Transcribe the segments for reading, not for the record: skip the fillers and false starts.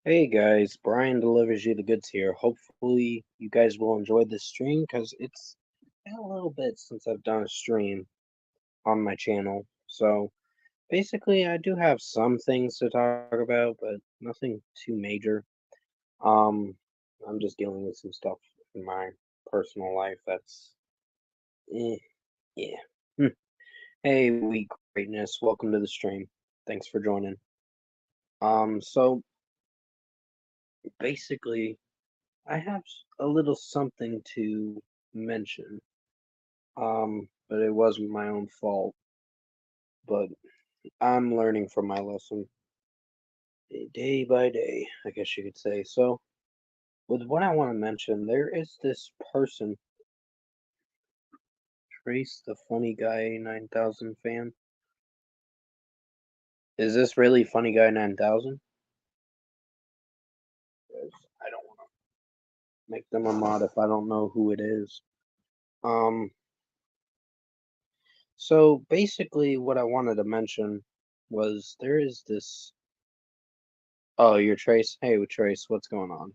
Hey guys, Brian delivers you the goods here. Hopefully, you guys will enjoy this stream because it's been a little bit since I've done a stream on my channel. So, basically, I do have some things to talk about, but nothing too major. Um, I'm just dealing with some stuff in my personal life that's, eh, yeah. Hmm. Hey, Weak Greatness, welcome to the stream. Thanks for joining. So basically, I have a little something to mention. But it wasn't my own fault. But I'm learning from my lesson day by day, I guess you could say. So, with what I want to mention, there is this person, Trace the Funny Guy 9000 fan. Is this really Funny Guy 9000? I don't want to make them a mod if I don't know who it is. Um, so basically, what I wanted to mention was there is this. Oh, you're Trace? Hey, Trace, what's going on?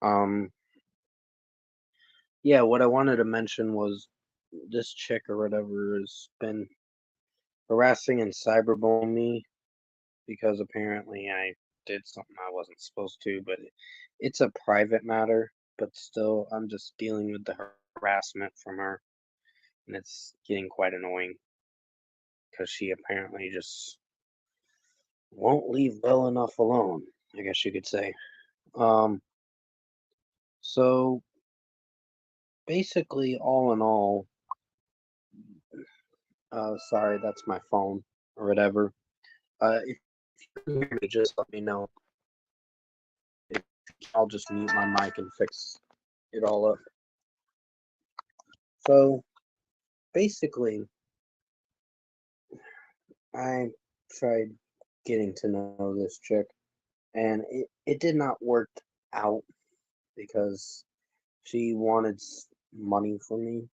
Um, yeah, what I wanted to mention was this chick or whatever has been harassing and cyberbullying me because apparently I did something I wasn't supposed to, but it's a private matter, but still, I'm just dealing with the harassment from her, and it's getting quite annoying because she apparently just won't leave well enough alone, I guess you could say. Um, so basically, all in all, sorry, that's my phone or whatever. If you can hear me, just let me know. If, I'll just mute my mic and fix it all up. So basically, I tried getting to know this chick, and it did not work out because she wanted money from me,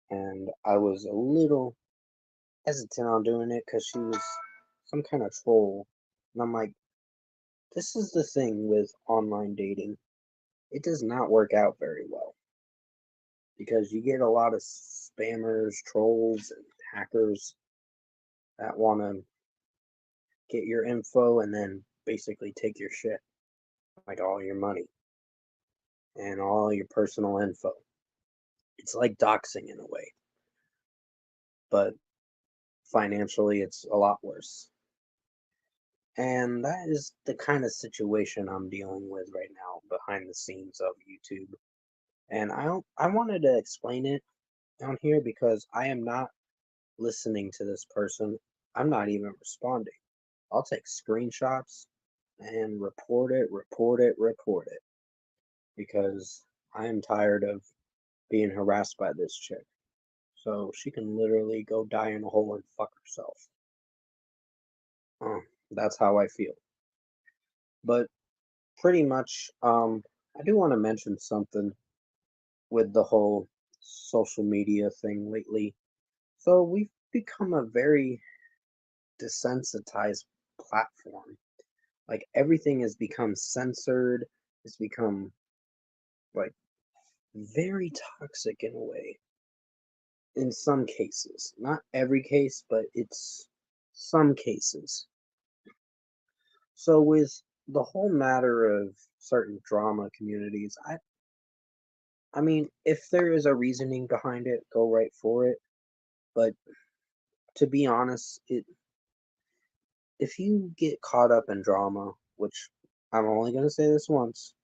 and I was a little hesitant on doing it because she was some kind of troll. And I'm like, this is the thing with online dating. It does not work out very well because you get a lot of spammers, trolls, and hackers that want to get your info and then basically take your shit, like all your money and all your personal info. It's like doxing in a way, but financially, it's a lot worse. And that is the kind of situation I'm dealing with right now behind the scenes of YouTube. And I wanted to explain it down here because I am not listening to this person. I'm not even responding. I'll take screenshots and report it because I am tired of being harassed by this chick. So she can literally go die in a hole and fuck herself. That's how I feel. But pretty much, I do want to mention something with the whole social media thing lately. So we've become a very desensitized platform. Like everything has become censored. It's become like very toxic in a way. In some cases, not every case, but it's some cases. So with the whole matter of certain drama communities, I mean, if there is a reasoning behind it, go right for it. But to be honest, it if you get caught up in drama, which I'm only going to say this once,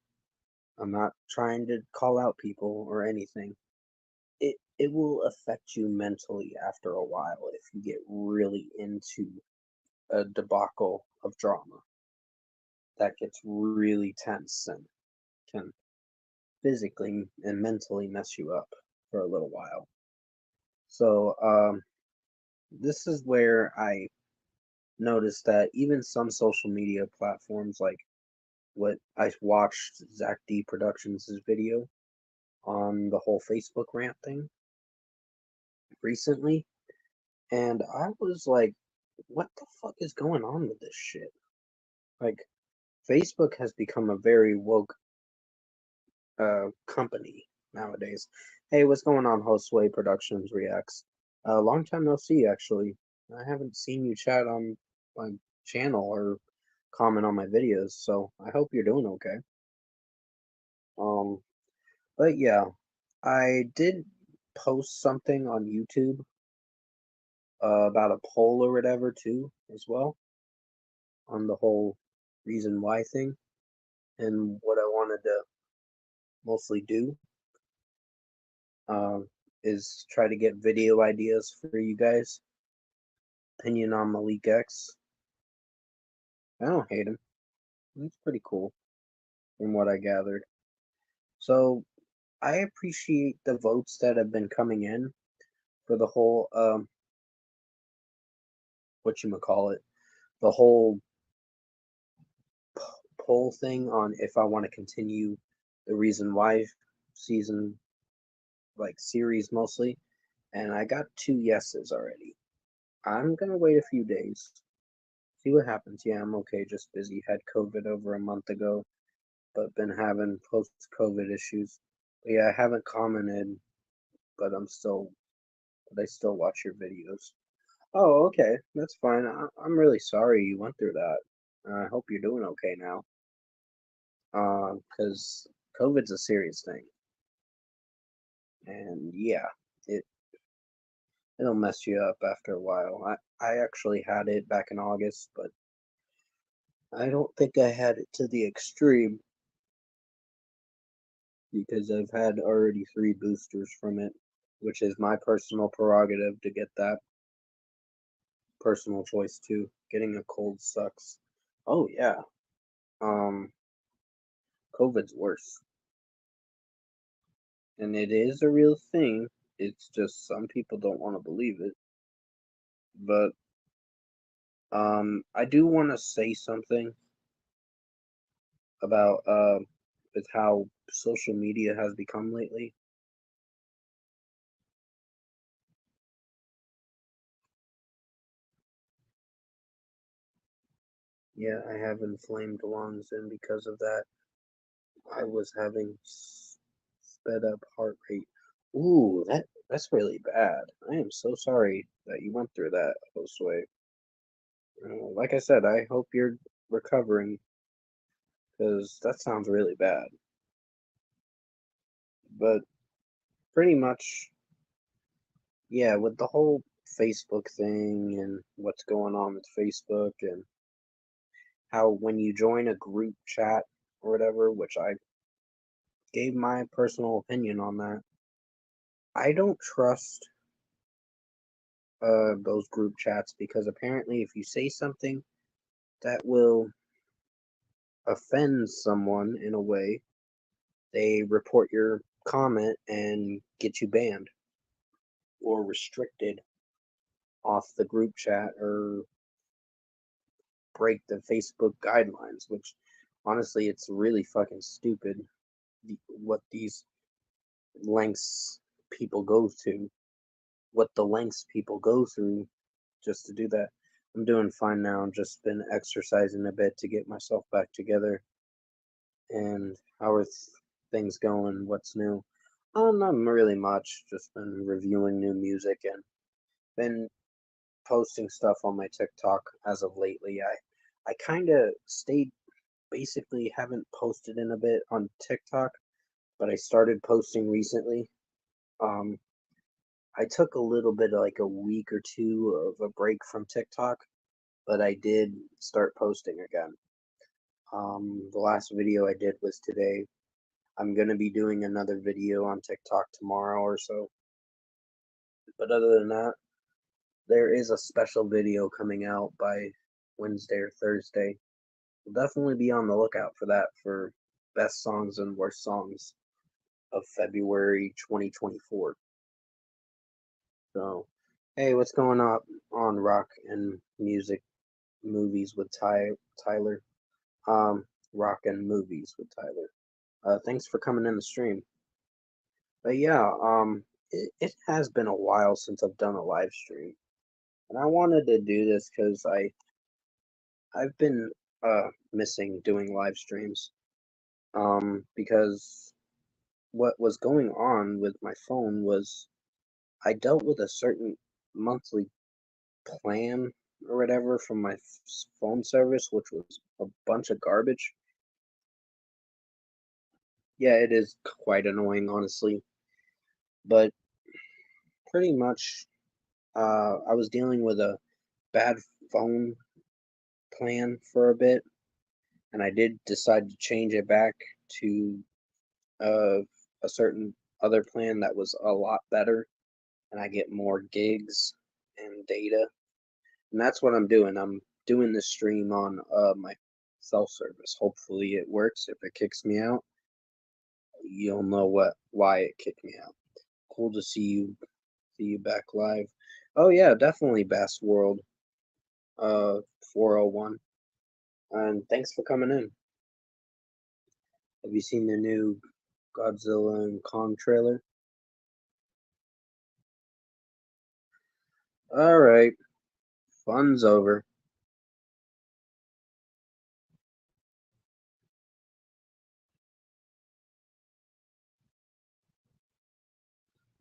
I'm not trying to call out people or anything. It will affect you mentally after a while if you get really into a debacle of drama that gets really tense and can physically and mentally mess you up for a little while. So, this is where I noticed that even some social media platforms, like what I watched Zach D Productions' video on the whole Facebook rant thing recently, and I was like, what the fuck is going on with this shit? Like, Facebook has become a very woke company nowadays. Hey, what's going on, Hostway Productions Reacts? Long time no see, actually. I haven't seen you chat on my channel or comment on my videos, so I hope you're doing okay. Um, but yeah, I did post something on YouTube about a poll or whatever too, as well, on the whole reason why thing and what I wanted to mostly do. Um, is try to get video ideas for you guys. Opinion on Malik X. I don't hate him. He's pretty cool, from what I gathered. So I appreciate the votes that have been coming in for the whole what you call it, the whole poll thing on if I want to continue the reason why season, like series mostly, and I got 2 yeses already. I'm gonna wait a few days, see what happens. Yeah, I'm okay, just busy. Had COVID over a month ago, but been having post-COVID issues. But yeah, I haven't commented, but I still watch your videos. Oh, okay, that's fine. I'm really sorry you went through that. I hope you're doing okay now. Because COVID's a serious thing, and yeah, it it'll mess you up after a while. I actually had it back in August, but I don't think I had it to the extreme because I've had already 3 boosters from it, which is my personal prerogative to get that. Personal choice too. Getting a cold sucks. Oh yeah. Um, COVID's worse, and it is a real thing. It's just some people don't want to believe it. But I do want to say something about with how social media has become lately. Yeah, I have inflamed lungs, and because of that, I was having sped up heart rate. Ooh, that's really bad. I am so sorry that you went through that, Josue. Like I said, I hope you're recovering because that sounds really bad. But pretty much, yeah, with the whole Facebook thing and what's going on with Facebook and how when you join a group chat or whatever, which I gave my personal opinion on that, I don't trust those group chats because apparently if you say something that will offend someone in a way, they report your comment and get you banned or restricted off the group chat or break the Facebook guidelines, which honestly, it's really fucking stupid what these lengths people go to, what the lengths people go through just to do that. I'm doing fine now. I've just been exercising a bit to get myself back together. And how are things going? What's new? Not really much. Just been reviewing new music and been posting stuff on my TikTok as of lately. I kind of stayed basically haven't posted in a bit on TikTok, but I started posting recently. Um, I took a little bit like a week or two of a break from TikTok, but I did start posting again. The last video I did was today. I'm gonna be doing another video on TikTok tomorrow or so. But other than that, there is a special video coming out by Wednesday or Thursday. We'll definitely be on the lookout for that for best songs and worst songs of February 2024. So, hey, what's going on rock and music movies with Tyler? Rock and movies with Tyler. Thanks for coming in the stream. But yeah, it has been a while since I've done a live stream, and I wanted to do this because I've been missing doing live streams. Because what was going on with my phone was I dealt with a certain monthly plan or whatever from my phone service, which was a bunch of garbage. Yeah, it is quite annoying, honestly. But pretty much, I was dealing with a bad phone plan for a bit, and I did decide to change it back to uh, a certain other plan that was a lot better, and I get more gigs and data. And that's what I'm doing. I'm doing this stream on my cell service. Hopefully it works. If it kicks me out, you'll know why it kicked me out. Cool to see you back live. Oh yeah, definitely Bass World 401. And thanks for coming in. Have you seen the new Godzilla and Kong trailer? All right, fun's over.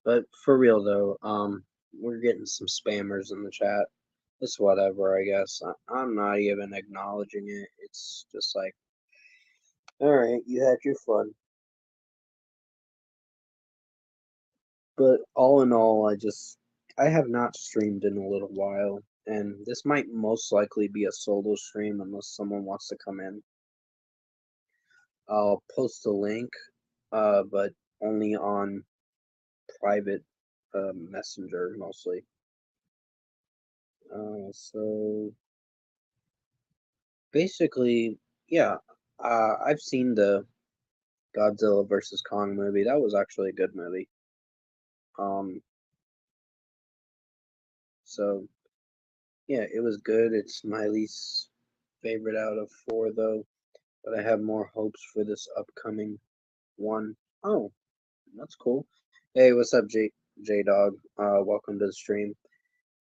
But for real though, we're getting some spammers in the chat. It's whatever, I guess. I'm not even acknowledging it. It's just like, all right, you had your fun. But all in all, I have not streamed in a little while, and this might most likely be a solo stream unless someone wants to come in. I'll post a link, but only on private messenger mostly. So basically, yeah, I've seen the Godzilla versus Kong movie. That was actually a good movie. Um, so yeah, it was good. It's my least favorite out of four though, but I have more hopes for this upcoming one. Oh, that's cool. Hey, what's up, J Dog? Welcome to the stream.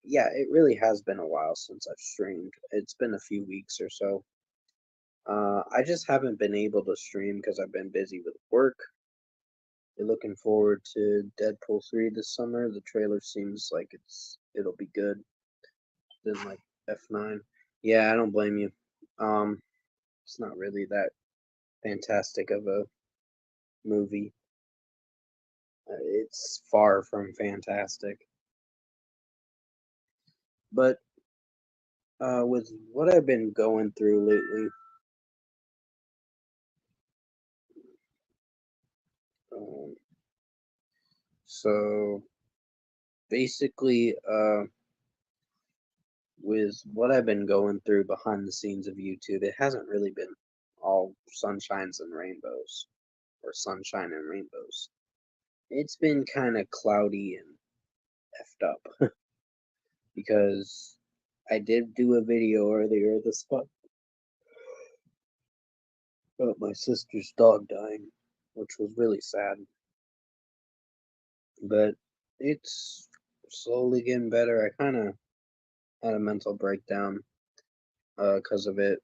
Yeah, it really has been a while since I've streamed. It's been a few weeks or so. I just haven't been able to stream because I've been busy with work. You're looking forward to Deadpool 3 this summer. The trailer seems like it'll be good. Then like F9. Yeah, I don't blame you. Um, it's not really that fantastic of a movie. It's far from fantastic. But with what I've been going through lately, um, so basically, with what I've been going through behind the scenes of YouTube, it hasn't really been all sunshines and rainbows or sunshine and rainbows. It's been kind of cloudy and effed up because I did do a video earlier this month about my sister's dog dying, which was really sad. But it's slowly getting better. I kind of had a mental breakdown because of it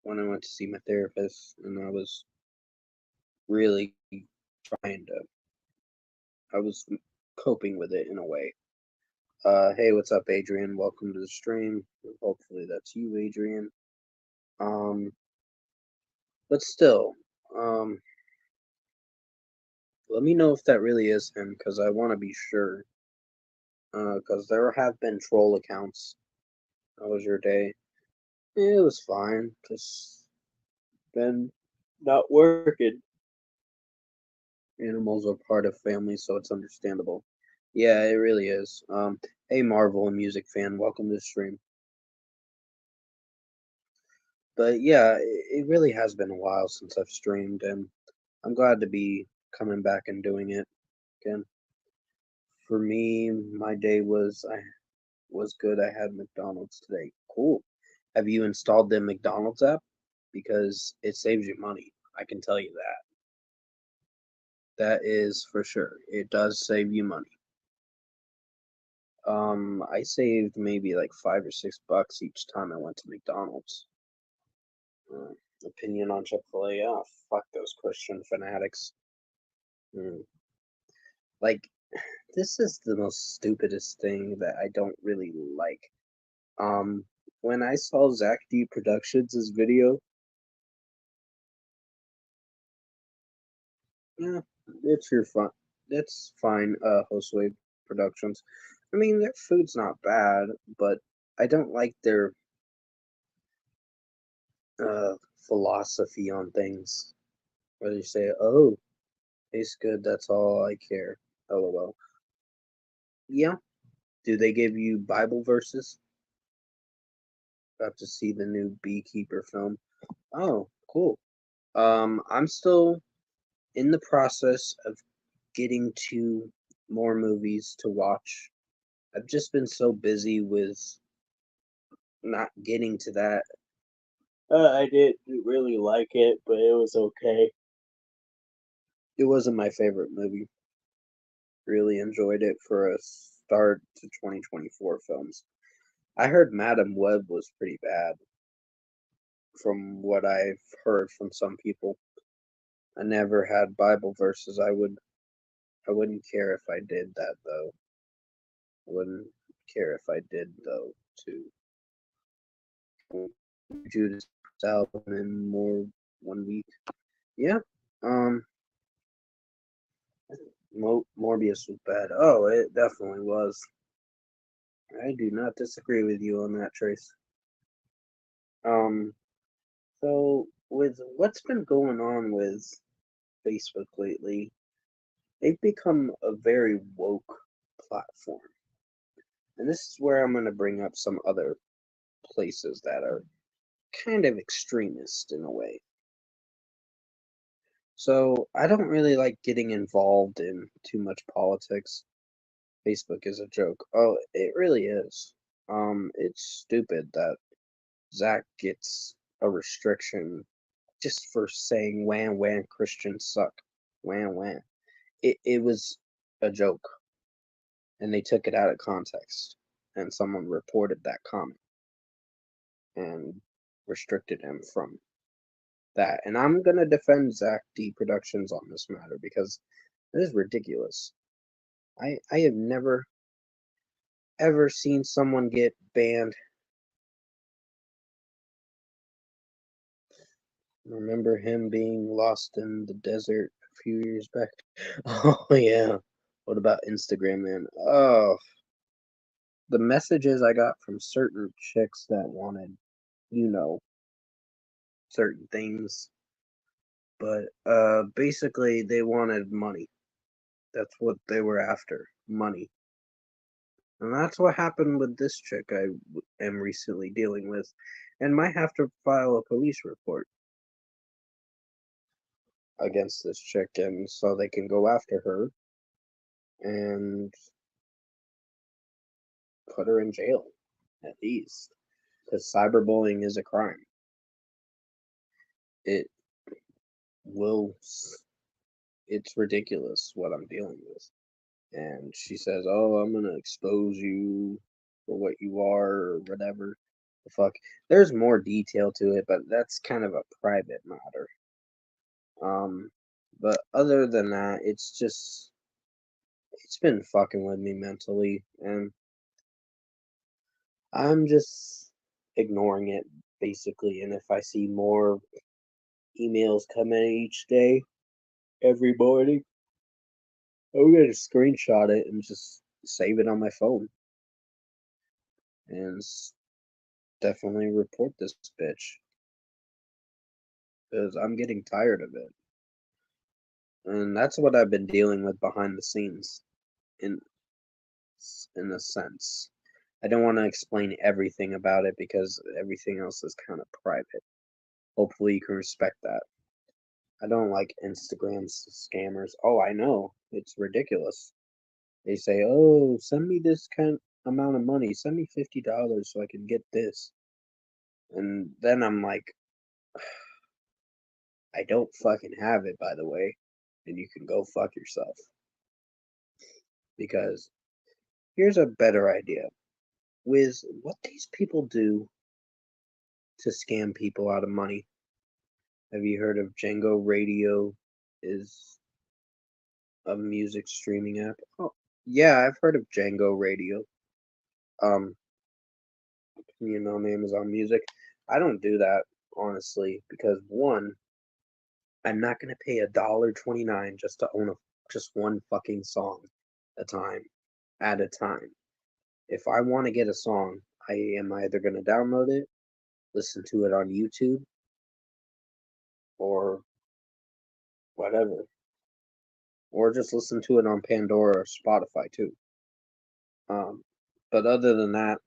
when I went to see my therapist, and I was really trying to. I was coping with it in a way. Hey, what's up, Adrian? Welcome to the stream. Hopefully that's you, Adrian. Um, but still, um, let me know if that really is him, because I want to be sure. Because there have been troll accounts. How was your day? Yeah, it was fine. Just been not working. Animals are part of family, so it's understandable. Yeah, it really is. Hey, Marvel and music fan, welcome to the stream. But yeah, it really has been a while since I've streamed, and I'm glad to be coming back and doing it again. For me, my day was good. I had McDonald's today. Cool. Have you installed the McDonald's app? Because it saves you money. I can tell you that. That is for sure. It does save you money. I saved maybe like $5 or $6 each time I went to McDonald's. Uh, Opinion on Chick-fil-A? Oh, fuck those Christian fanatics. Mm. Like, this is the most stupidest thing that I don't really like. Um, when I saw Zach D Productions' video, yeah, it's your fun. It's fine. Josue Productions. I mean, their food's not bad, but I don't like their uh philosophy on things. Where they say, "Oh, tastes good. That's all I care." LOL. Yeah. Do they give you Bible verses? About to see the new Beekeeper film. Oh, cool. I'm still in the process of getting to more movies to watch. I've just been so busy with not getting to that. I didn't really like it, but it was okay. It wasn't my favorite movie. Really enjoyed it for a start to 2024 films. I heard Madam Web was pretty bad from what I've heard from some people. I never had Bible verses. I wouldn't care if I did that though. I wouldn't care if I did though too. Judas album in more 1 week. Yeah. Um Morbius was bad. Oh, it definitely was. I do not disagree with you on that, Trace. Um so with what's been going on with Facebook lately, they've become a very woke platform. And this is where I'm going to bring up some other places that are kind of extremist in a way. So I don't really like getting involved in too much politics. Facebook is a joke. Oh, it really is. It's stupid that Zach gets a restriction just for saying wham Christians suck. Wham. It was a joke and they took it out of context and someone reported that comment and restricted him from that. And I'm gonna defend Zach D Productions on this matter because it is ridiculous. I have never ever seen someone get banned. Remember him being lost in the desert a few years back? Oh yeah. What about Instagram, man? Oh, the messages I got from certain chicks that wanted, you know, certain things, but basically they wanted money. That's what they were after, money. And that's what happened with this chick am recently dealing with, and might have to file a police report against this chick, and so they can go after her and put her in jail, at least. Because cyberbullying is a crime. It will, it's ridiculous what I'm dealing with. And she says, "Oh, I'm gonna expose you for what you are, or whatever the fuck." There's more detail to it, but that's kind of a private matter. Um, but other than that, it's been fucking with me mentally, and I'm just ignoring it basically. And if I see more emails come in each day, every morning, I'm gonna screenshot it and just save it on my phone and definitely report this bitch because I'm getting tired of it. And that's what I've been dealing with behind the scenes in in a sense. I don't want to explain everything about it because everything else is kind of private. Hopefully you can respect that. I don't like Instagram scammers. Oh, I know. It's ridiculous. They say, "Oh, send me this kind amount of money. Send me $50 so I can get this." And then I'm like, "I don't fucking have it, by the way, and you can go fuck yourself." Because here's a better idea. With what these people do to scam people out of money. Have you heard of Django Radio? Is a music streaming app. Oh, yeah, I've heard of Django Radio. Um, on Amazon Music. I don't do that honestly because one, I'm not gonna pay $1.29 just to own just one fucking song a time at a time. If I want to get a song, I am either gonna download it, listen to it on YouTube, or whatever, or just listen to it on Pandora or Spotify too. Um, but other than that,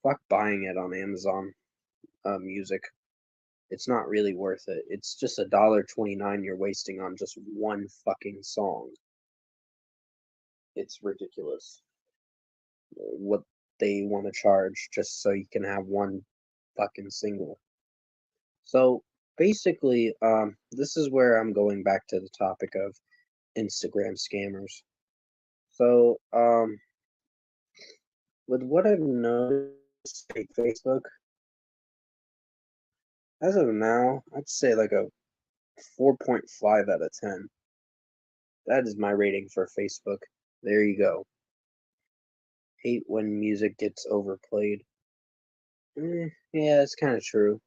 fuck buying it on Amazon Music. It's not really worth it. It's just $1.29 you're wasting on just one fucking song. It's ridiculous what they want to charge just so you can have one fucking single. So basically, this is where I'm going back to the topic of Instagram scammers. So, with what I've noticed, Facebook, as of now, I'd say like a 4.5 out of 10. That is my rating for Facebook. There you go. Hate when music gets overplayed. Yeah, it's kind of true.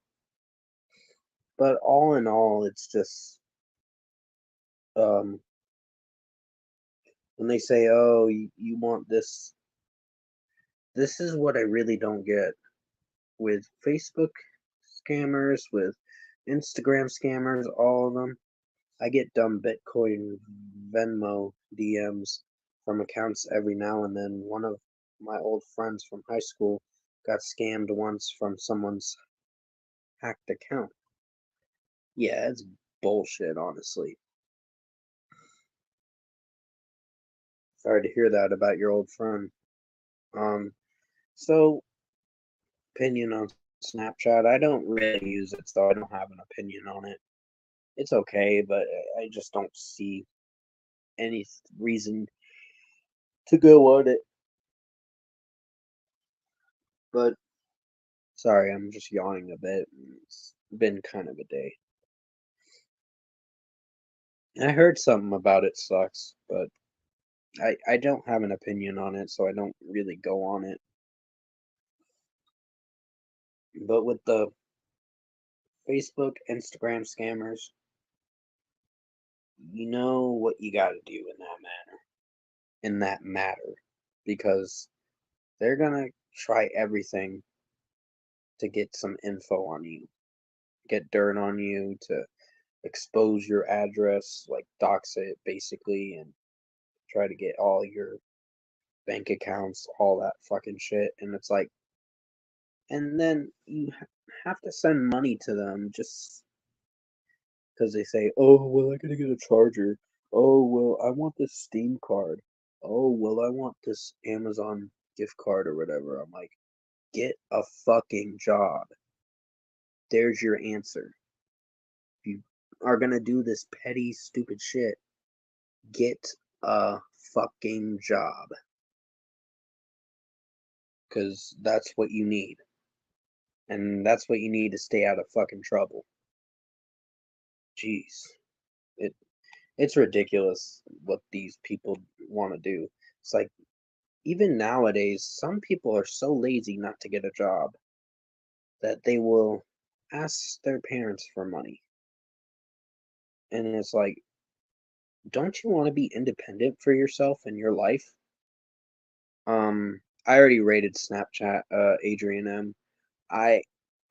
But all in all, it's just um, when they say, "Oh, you want this," this is what I really don't get with Facebook scammers, with Instagram scammers, all of them. I get dumb Bitcoin Venmo DMs from accounts every now and then. One of my old friends from high school got scammed once from someone's hacked account. Yeah, it's bullshit, honestly. Sorry to hear that about your old friend. Um, so opinion on Snapchat. I don't really use it, so I don't have an opinion on it. It's okay, but I just don't see any reason to go on it. But sorry, I'm just yawning a bit. It's been kind of a day. I heard something about it sucks, but I don't have an opinion on it, so I don't really go on it. But with the Facebook, Instagram scammers, you know what you got to do in that matter, because they're gonna try everything to get some info on you, get dirt on you, to expose your address, like dox it basically, and try to get all your bank accounts, all that fucking shit. And it's like, and then you have to send money to them just because they say, oh, well, I gotta get a charger. Oh, well, I want this Steam card. Oh, well, I want this Amazon gift card or whatever. I'm like, get a fucking job. There's your answer. If you are gonna do this petty, stupid shit, get a fucking job. Because that's what you need. And that's what you need to stay out of fucking trouble. Jeez. It it's ridiculous what these people want to do. It's like even nowadays, some people are so lazy not to get a job that they will ask their parents for money. And it's like, don't you want to be independent for yourself and your life? I already rated Snapchat, Adrian M. I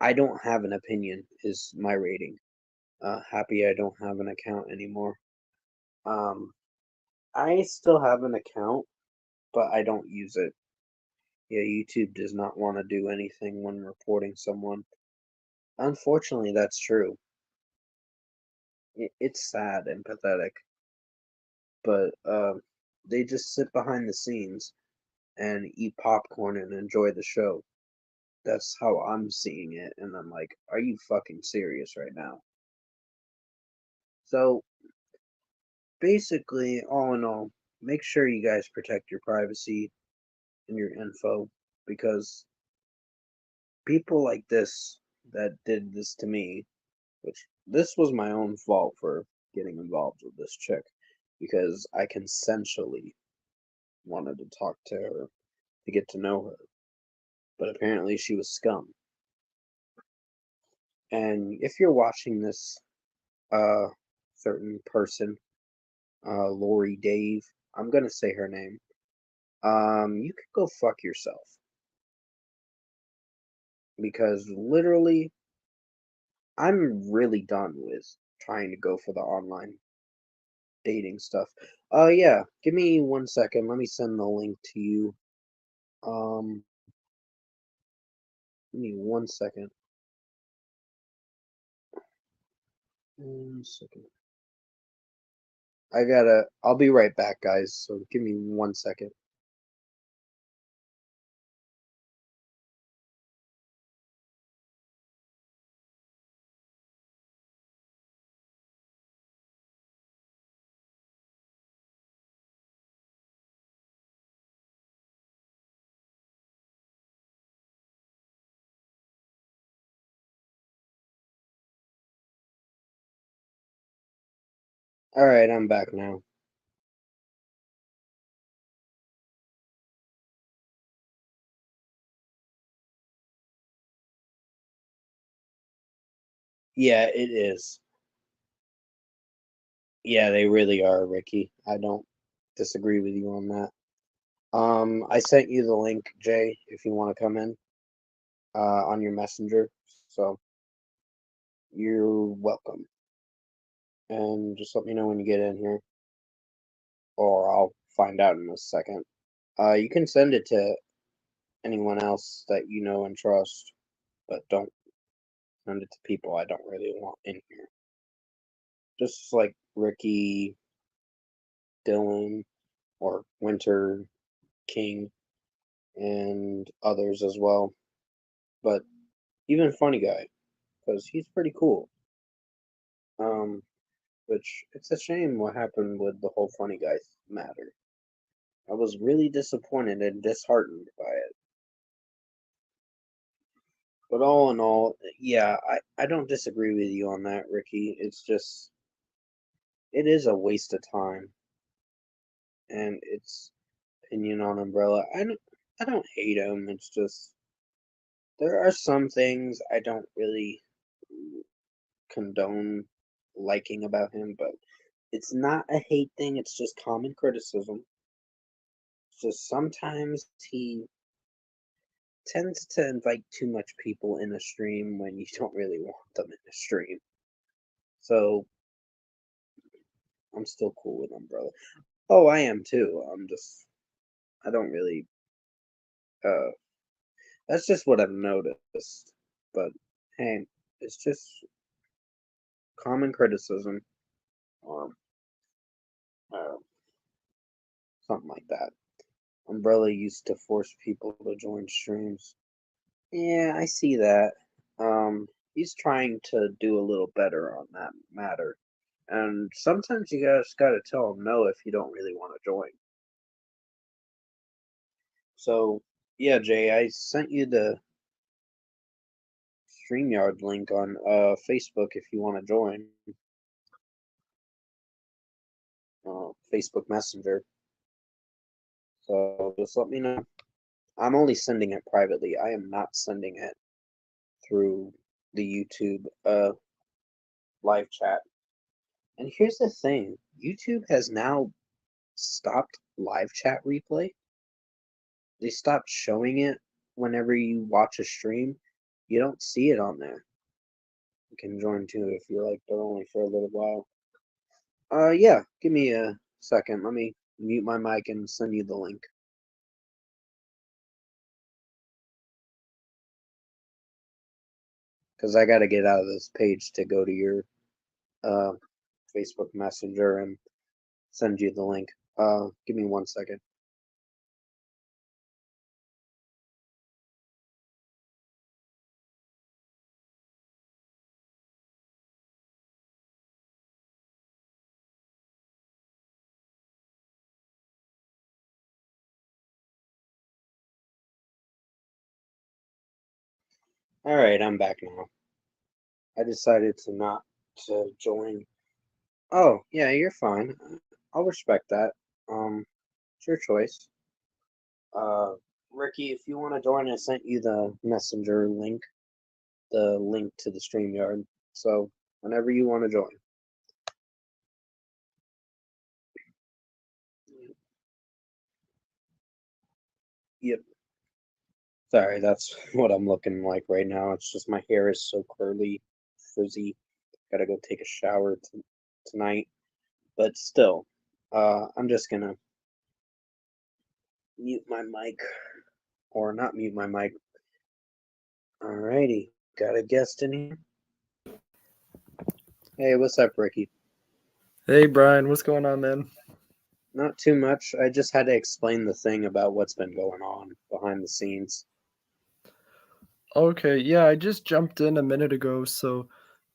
I don't have an opinion is my rating. Happy I don't have an account anymore. Um, I still have an account, but I don't use it. Yeah, YouTube does not want to do anything when reporting someone. Unfortunately, that's true. It's sad and pathetic, but they just sit behind the scenes and eat popcorn and enjoy the show. That's how I'm seeing it, and I'm like, are you fucking serious right now? So basically, all in all, make sure you guys protect your privacy and your info because people like this that did this to me which this was my own fault for getting involved with this chick because I consensually wanted to talk to her to get to know her, but apparently she was scum. And if you're watching this, uh, certain person, Lori Dave, I'm gonna say her name. You could go fuck yourself because literally, I'm really done with trying to go for the online dating stuff. Yeah, give me 1 second. Let me send the link to you. Um, give me 1 second. 1 second. I'll be right back, guys. So give me 1 second. All right, I'm back now. Yeah, it is. Yeah, they really are, Ricky. I don't disagree with you on that. I sent you the link, Jay, if you want to come in, on your messenger. So you're welcome. And just let me know when you get in here, or I'll find out in a second. You can send it to anyone else that you know and trust, but don't send it to people I don't really want in here. Just like Ricky, Dylan, or Winter King, and others as well. But even Funny Guy, because he's pretty cool. Um, which it's a shame what happened with the whole Funny Guy matter. I was really disappointed and disheartened by it. But all in all, yeah, I don't disagree with you on that, Ricky. It's just it is a waste of time, and it's opinion on Umbrella. I don't hate him. It's just there are some things I don't really condone liking about him, but it's not a hate thing. It's just common criticism. It's just sometimes he tends to invite too much people in a stream when you don't really want them in a stream. So I'm still cool with Umbrella. Oh, I am too. I don't really uh that's just what I've noticed. But hey, it's just common criticism or uh, something like that. Umbrella used to force people to join streams. Yeah, I see that. He's trying to do a little better on that matter. And sometimes you guys gotta tell him no if you don't really want to join. So, yeah, Jay, I sent you the StreamYard link on Facebook if you want to join. Facebook Messenger. So just let me know. I'm only sending it privately. I am not sending it through the YouTube live chat. And here's the thing, YouTube has now stopped live chat replay. They stopped showing it whenever you watch a stream. You don't see it on there. You can join too if you're like they're only for a little while. Yeah, give me a second. Let me mute my mic and send you the link. Because I gotta get out of this page to go to your uh Facebook Messenger and send you the link. Give me 1 second. All right, I'm back now. I decided to not to join. Oh, yeah, you're fine. I'll respect that. It's your choice. Uh, Ricky, if you want to join, I sent you the messenger link, the link to the StreamYard. So whenever you want to join. Yep. Sorry, that's what I'm looking like right now. It's just my hair is so curly, frizzy. Gotta go take a shower tonight. But still, I'm just gonna mute my mic, or not mute my mic. Alrighty, got a guest in here. Hey, what's up, Ricky? Hey Brian, what's going on, man? Not too much. I just had to explain the thing about what's been going on behind the scenes. Okay, yeah, I just jumped in a minute ago, so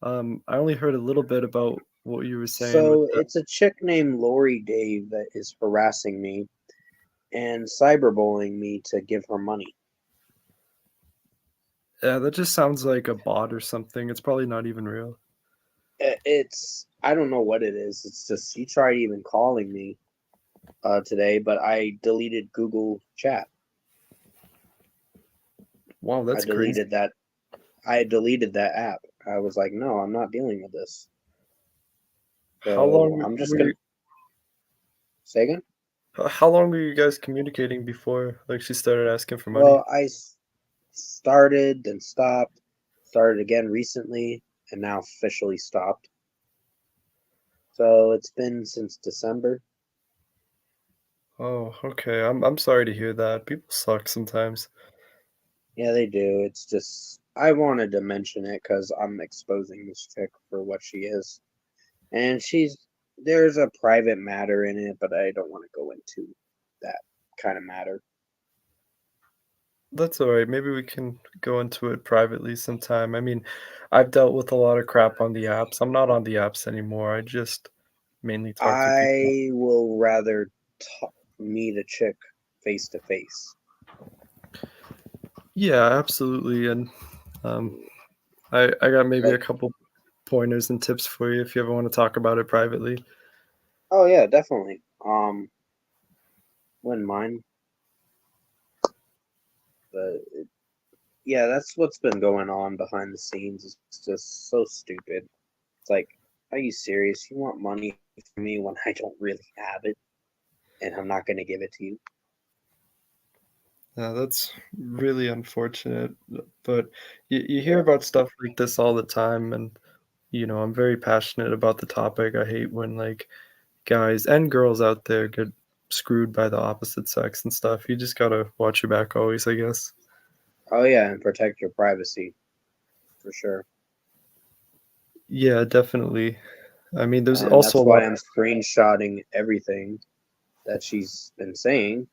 I only heard a little bit about what you were saying with So the. it's a chick named Lori Dave that is harassing me and cyberbullying me to give her money. Yeah, that just sounds like a bot or something. It's probably not even real. It's I don't know what it is. It's just she tried even calling me today, but I deleted Google Chat. Wow, I that's crazy. deleted that. I deleted that app. I was like, no, I'm not dealing with this. How So long I'm just were gonna you, say again. how long were you guys communicating before like she started asking for money? Well, started, then stopped, started again recently, and now officially stopped. So it's been since December. Oh, okay. I'm sorry to hear that. People suck sometimes. Yeah, they do. It's just I wanted to mention it because I'm exposing this chick for what she is, and there's a private matter in it, but I don't want to go into that kind of matter. That's all right. Maybe we can go into it privately sometime. I mean, I've dealt with a lot of crap on the apps. I'm not on the apps anymore. I just mainly talk to people. I will rather meet a chick face to face. Yeah, absolutely. And um, I got maybe a Like, couple pointers and tips for you if you ever want to talk about it privately. oh yeah, definitely. Wouldn't mind, but yeah, that's what's been going on behind the scenes. It's just so stupid. It's like, are you serious? You want money from me when I don't really have it, and I'm not going to give it to you? Yeah, that's really unfortunate. But you hear Yeah. about stuff like this all the time, and I'm very passionate about the topic. I hate when like guys and girls out there get screwed by the opposite sex and stuff. You just gotta watch your back always, I guess. Oh yeah, and protect your privacy for sure. Yeah, definitely. I mean, there's And also that's a why lot. I'm screenshotting everything that she's been saying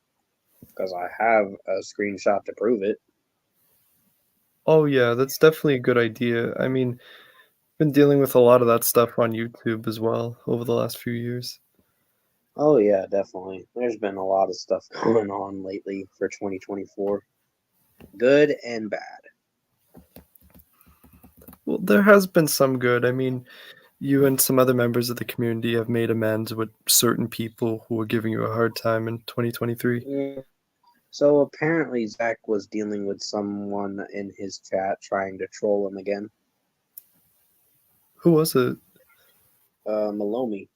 because I have a screenshot to prove it. Oh yeah, that's definitely a good idea. I mean, been dealing with a lot of that stuff on YouTube as well over the last few years. Oh yeah, definitely. There's been a lot of stuff going on lately for 2024, good and bad. Well, there has been some good. I mean, you and some other members of the community have made amends with certain people who were giving you a hard time in 2023. Yeah. So apparently Zach was dealing with someone in his chat trying to troll him again. Who was it? Malomi.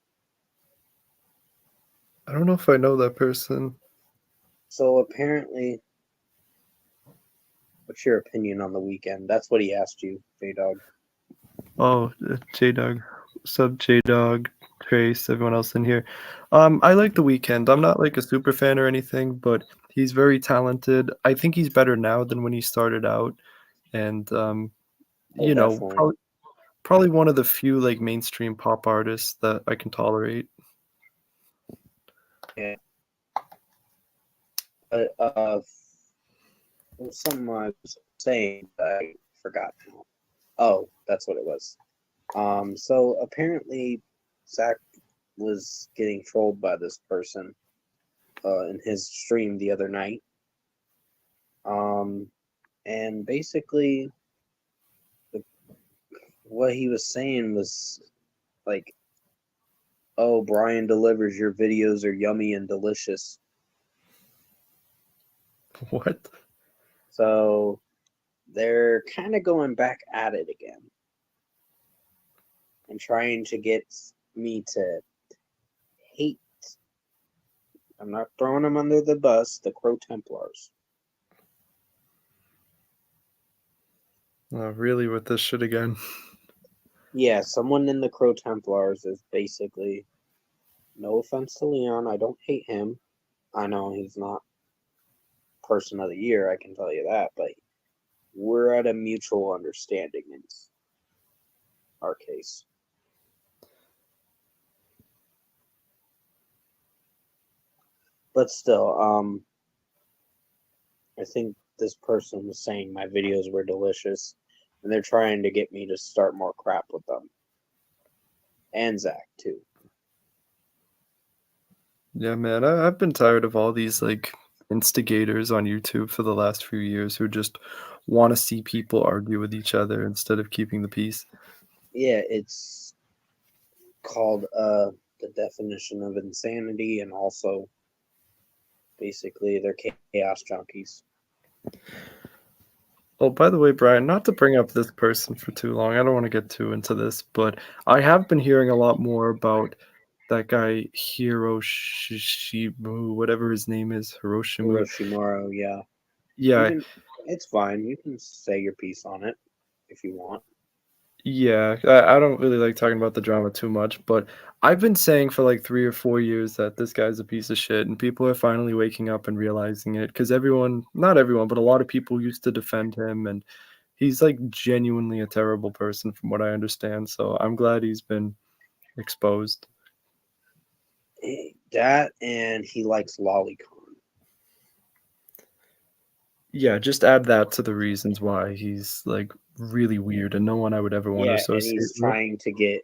I don't know if I know that person. So apparently, what's your opinion on the weekend? That's what he asked you, J Dog. Oh, J Dog. Sub J Dog, Trace, everyone else in here. I like The Weeknd. I'm not like a super fan or anything, but he's very talented. I think he's better now than when he started out, and Oh, definitely. probably one of the few like mainstream pop artists that I can tolerate. Yeah. There was something I was saying, but I forgot now. Oh, that's what it was. So apparently, Zach was getting trolled by this person in his stream the other night. Um, and basically, the what he was saying was like, "Oh, Brian delivers. Your videos are yummy and delicious." What? So they're kind of going back at it again and trying to get me to hate. I'm not throwing them under the bus, the Crow Templars. Really, with this shit again? Yeah, someone in the Crow Templars is basically, no offense to Leon, I don't hate him. I know he's not person of the year, I can tell you that, but we're at a mutual understanding in our case. But still, I think this person was saying my videos were delicious, and they're trying to get me to start more crap with them. And Zach, too. Yeah, man, I've been tired of all these like instigators on YouTube for the last few years who just want to see people argue with each other instead of keeping the peace. Yeah, it's called the definition of insanity, and also basically they're chaos junkies. Oh, by the way, Brian, not to bring up this person for too long, I don't want to get too into this, but I have been hearing a lot more about that guy Hiroshimu, whatever his name is, Hiroshimu. Orochimaru, yeah. You Yeah, can, it's fine. You can say your piece on it if you want. yeah, I don't really like talking about the drama too much, but I've been saying for like 3 or 4 years that this guy's a piece of shit, and people are finally waking up and realizing it. Because everyone, not everyone, but a lot of people used to defend him, and he's like genuinely a terrible person from what I understand. So I'm glad he's been exposed. That and he likes lolicon. Yeah, just add that to the reasons why he's like really weird and no one I would ever want to Yeah, and associate he's with. trying to get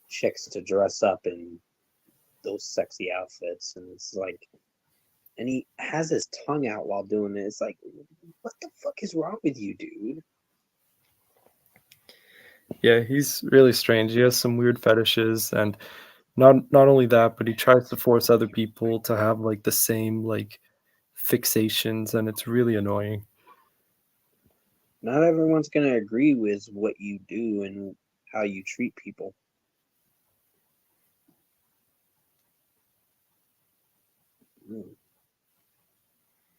chicks to dress up in those sexy outfits, and it's like, and he has his tongue out while doing it. It's like, what the fuck is wrong with you, dude? Yeah, he's really strange. He has some weird fetishes, and not only that, but he tries to force other people to have like the same like fixations, and it's really annoying. Not everyone's gonna agree with what you do and how you treat people. Mm.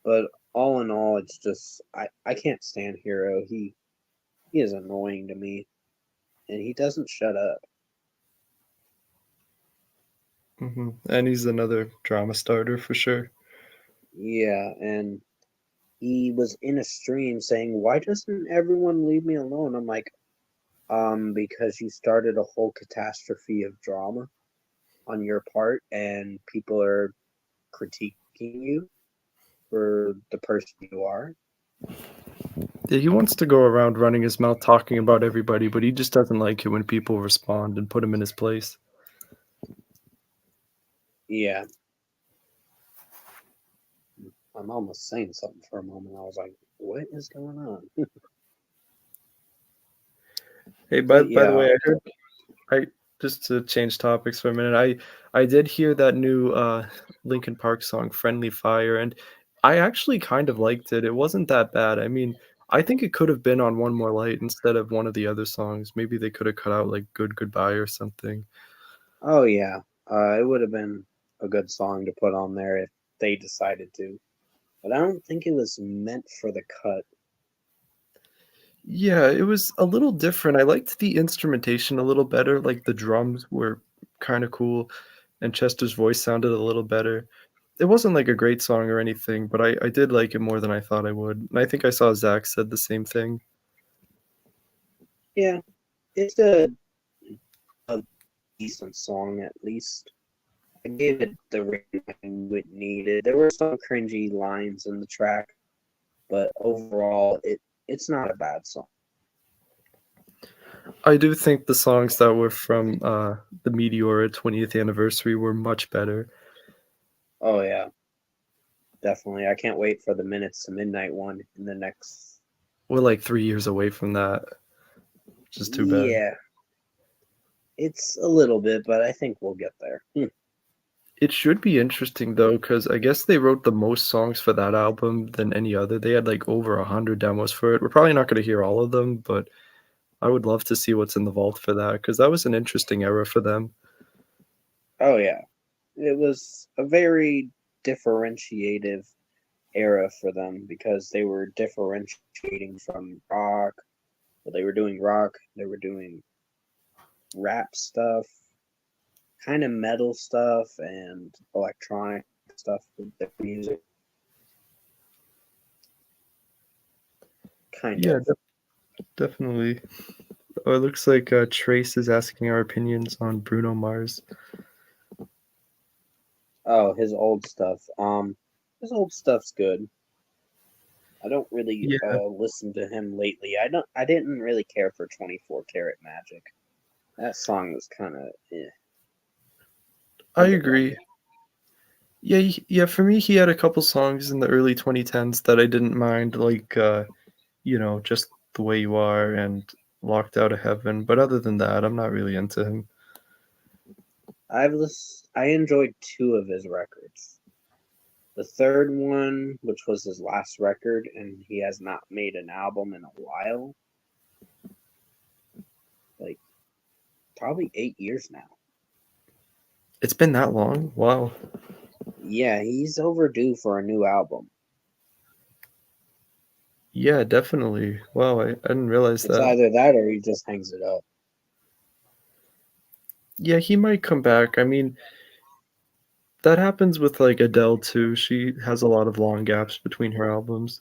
But all in all, it's just I can't stand Hero. He is annoying to me, and he doesn't shut up. And he's another drama starter for sure. Yeah, and he was in a stream saying, "Why doesn't everyone leave me alone?" I'm like, because you started a whole catastrophe of drama on your part, and people are critiquing you for the person you are. Yeah, he wants to go around running his mouth talking about everybody, but he just doesn't like it when people respond and put him in his place. Yeah, I'm almost saying something for a moment. I was like, "What is going on?" Hey, But by the yeah, way, I just to change topics for a minute, I did hear that new Linkin Park song Friendly Fire, and I actually kind of liked it. It wasn't that bad. I mean, I think it could have been on One More Light instead of one of the other songs. Maybe they could have cut out like Good Goodbye or something. oh yeah, it would have been a good song to put on there if they decided to. But I don't think it was meant for the cut. Yeah, it was a little different. I liked the instrumentation a little better, like the drums were kind of cool and Chester's voice sounded a little better. It wasn't like a great song or anything, but I did like it more than I thought I would. And I think I saw Zach said the same thing. Yeah, it's a decent song at least. I gave it the rating I knew it needed. There were some cringy lines in the track, but overall, it's not a bad song. I do think the songs that were from the Meteora 20th anniversary were much better. Oh yeah, definitely. I can't wait for the Minutes to Midnight one in the next. We're like 3 years away from that. which is too bad. Yeah, it's a little bit, but I think we'll get there. It should be interesting though, because I guess they wrote the most songs for that album than any other. They had like over 100 demos for it. We're probably not going to hear all of them, but I would love to see what's in the vault for that because that was an interesting era for them. Oh yeah, it was a very differentiative era for them because they were differentiating from rock. Well, they were doing rock, they were doing rap stuff, kind of metal stuff, and electronic stuff with their music. Kind Yeah, of. definitely. Oh, it looks like Trace is asking our opinions on Bruno Mars. Oh, his old stuff. His old stuff's good. I don't really Yeah, listen to him lately. I didn't really care for 24 Karat Magic. That song was kind of I agree. underwhelming. Yeah, yeah. For me, he had a couple songs in the early 2010s that I didn't mind, like just the way you are and Locked Out of Heaven. But other than that, I'm not really into him. I enjoyed two of his records. The third one, which was his last record, and he has not made an album in a while, like probably 8 years now. It's been that long? Wow. Yeah, he's overdue for a new album. Yeah, definitely. Wow, I didn't realize It's that. either that or he just hangs it up. Yeah, he might come back. I mean, that happens with like Adele too. She has a lot of long gaps between her albums.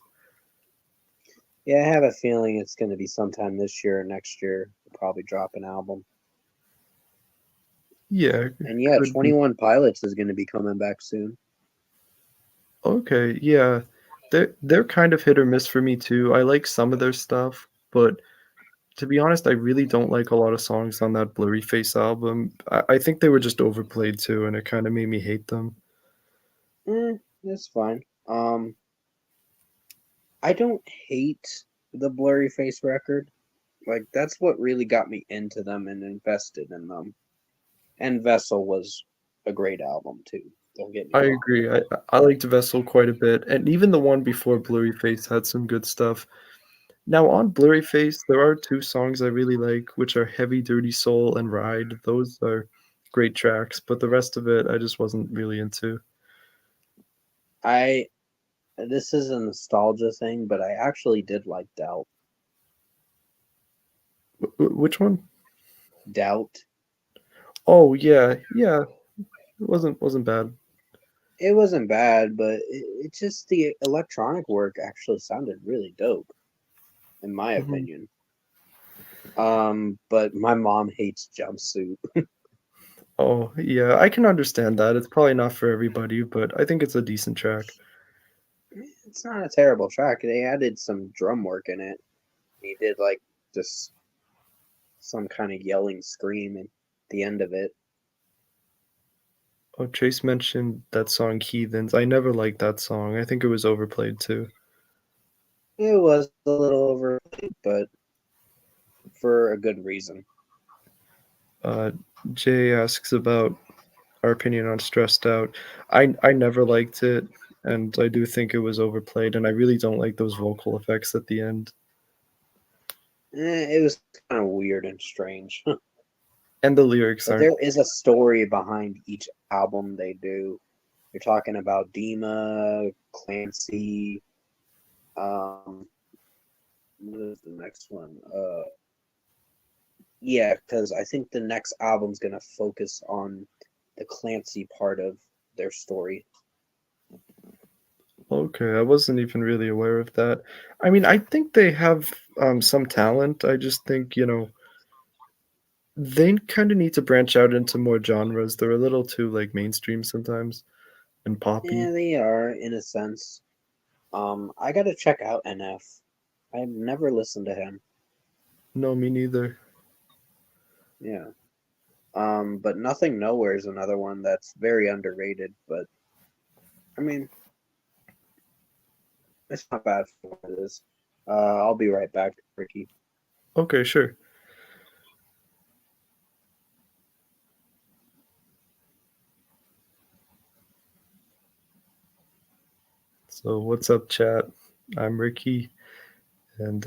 Yeah, I have a feeling it's going to be sometime this year or next year. He'll probably drop an album. Yeah, And yeah, could be. 21 Pilots is going to be coming back soon. Okay, yeah. They're kind of hit or miss for me too. I like some of their stuff, but to be honest, I really don't like a lot of songs on that Blurry Face album. I think they were just overplayed too, and it kind of made me hate them. It's fine. I don't hate the Blurry Face record. Like that's what really got me into them and invested in them. And Vessel was a great album too. Don't get me I wrong. agree. I liked Vessel quite a bit, and even the one before Blurry Face had some good stuff. Now on Blurry Face, there are two songs I really like, which are Heavy Dirty Soul and Ride. Those are great tracks, but the rest of it I just wasn't really into. I This is a nostalgia thing, but I actually did like Doubt. Which one? Doubt. Oh yeah, yeah. It wasn't bad. It wasn't bad, but it just the electronic work actually sounded really dope, in my Mhm. opinion. But my mom hates Jumpsuit. Oh yeah, I can understand that. It's probably not for everybody, but I think it's a decent track. It's not a terrible track. They added some drum work in it. He did like just some kind of yelling scream at the end of it. Oh, Chase mentioned that song Heathens. I never liked that song. I think it was overplayed too. It was a little overplayed, but for a good reason. Uh, Jay asks about our opinion on Stressed Out. I never liked it, and I do think it was overplayed, and I really don't like those vocal effects at the end. It was kind of weird and strange. And the lyrics But aren't. there is a story behind each album they do. You're talking about Dima, Clancy. Um, what is the next one? Yeah, because I think the next album's gonna focus on the Clancy part of their story. Okay, I wasn't even really aware of that. I mean, I think they have some talent. I just think, they kind of need to branch out into more genres. They're a little too like mainstream sometimes and poppy. Yeah, they are in a sense. I gotta check out NF. I've never listened to him. No, me neither. Yeah. But Nothing Nowhere is another one that's very underrated. But I mean, it's not bad for what it is. I'll be right back, Ricky. Okay, sure. So, what's up, chat? I'm Ricky, and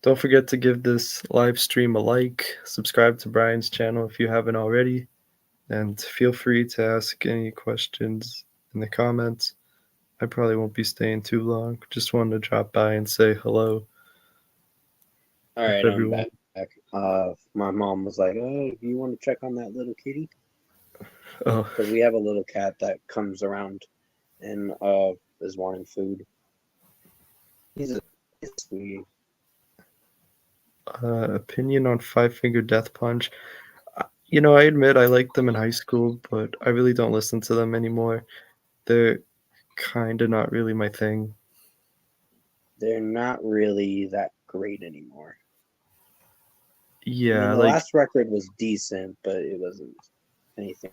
don't forget to give this live stream a like, subscribe to Brian's channel if you haven't already, and feel free to ask any questions in the comments. I probably won't be staying too long. Just wanted to drop by and say hello. All If right, I'm everyone, back. My mom was like, "Oh, you want to check on that little kitty?" oh, Because we have a little cat that comes around and is wanting food. He's sweet. opinion on Five Finger Death Punch. I admit I liked them in high school, but I really don't listen to them anymore. They're kind of not really my thing. They're not really that great anymore. I mean, Yeah, the like last record was decent, but it wasn't anything.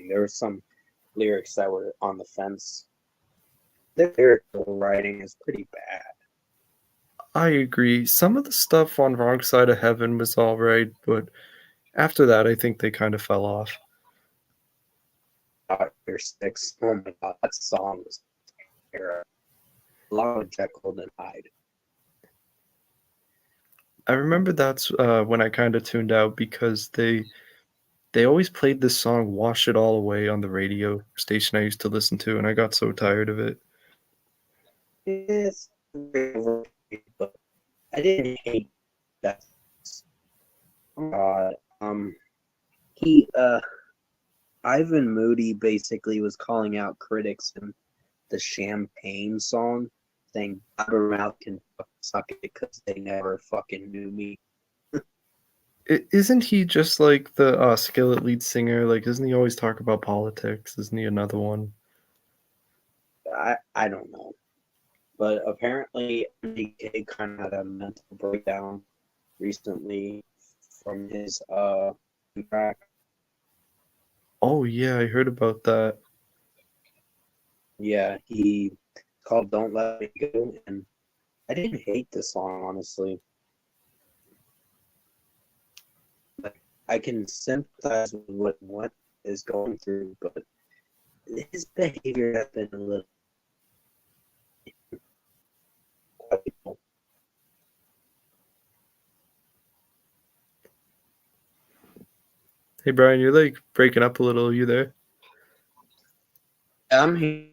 There were some lyrics that were on the fence. Their lyrical writing is pretty bad. I agree. Some of the stuff on Wrong Side of Heaven was all right, but after that, I think they kind of fell off. Doctor Six. Oh my god, that song was terrible. Along with Jekyll and Hyde. I remember that's when I kind of tuned out because they always played this song "Wash It All Away" on the radio station I used to listen to, and I got so tired of it. It's but I didn't hate that. Oh god. He Ivan Moody basically was calling out critics in the Champagne song, saying Blabbermouth can suck it because they never fucking knew me. Isn't he just like the Skillet lead singer? Like, doesn't he always talk about politics? Isn't he another one? I don't know. But apparently MDK kind of had a mental breakdown recently from his track. Oh yeah, I heard about that. Yeah, he called Don't Let Me Go, and I didn't hate this song, honestly. Like, I can sympathize with what is going through, but his behavior has been a little questionable. Hey Brian, you're like breaking up a little. Are you there? I'm here.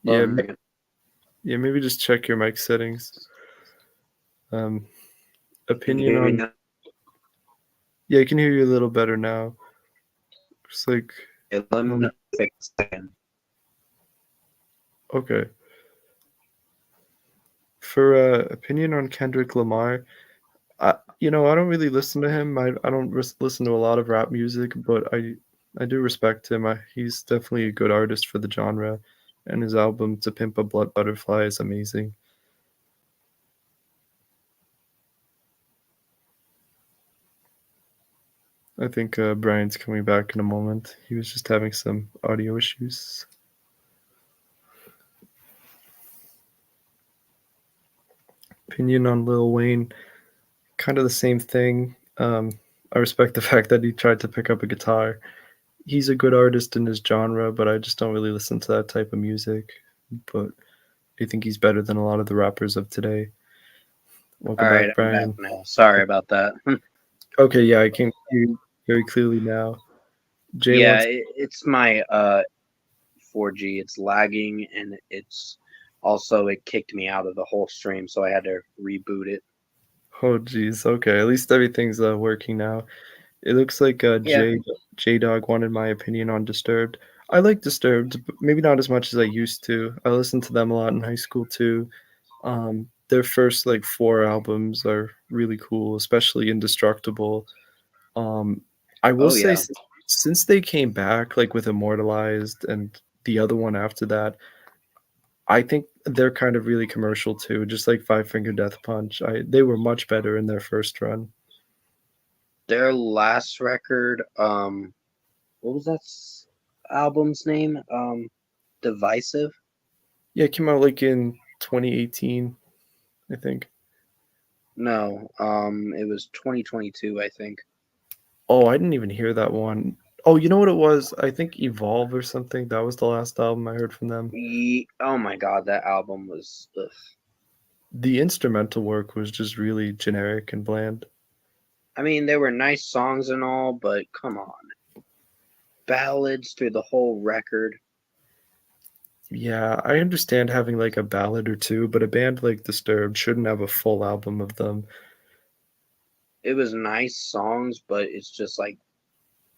Yeah, yeah. Maybe just check your mic settings. Um, Can you opinion hear me on. now? Yeah, I can hear you a little better now. Just like Yeah, let me know if it's second. okay. For opinion on Kendrick Lamar, I don't really listen to him. I don't listen to a lot of rap music, but I do respect him. He's definitely a good artist for the genre, and his album "To Pimp a Blood Butterfly" is amazing. I think Brian's coming back in a moment. He was just having some audio issues. Opinion on Lil Wayne, kind of the same thing. I respect the fact that he tried to pick up a guitar. He's a good artist in his genre, but I just don't really listen to that type of music. But I think he's better than a lot of the rappers of today. All Welcome right, back, I'm back Brian. now. Sorry about that. Okay, yeah, I can hear you very clearly now. Jay Yeah, wants. it's my 4G. It's lagging, and it's also it kicked me out of the whole stream, so I had to reboot it. Oh, geez. Okay, at least everything's working now. It looks like Yeah. J Dog wanted my opinion on Disturbed. I like Disturbed, but maybe not as much as I used to. I listened to them a lot in high school too. Their first like four albums are really cool, especially Indestructible. Um, I will Oh say yeah. since they came back, like with Immortalized and the other one after that, I think they're kind of really commercial too, just like Five Finger Death Punch. They were much better in their first run. Their last record, what was that album's name? Divisive? Yeah, it came out like in 2018, I think. No, it was 2022, I think. Oh, I didn't even hear that one. Oh, you know what it was? I think Evolve or something. That was the last album I heard from them. Oh my god, that album was ugh. The instrumental work was just really generic and bland. I mean, they were nice songs and all, but come on. Ballads through the whole record. Yeah, I understand having like a ballad or two, but a band like Disturbed shouldn't have a full album of them. It was nice songs, but it's just like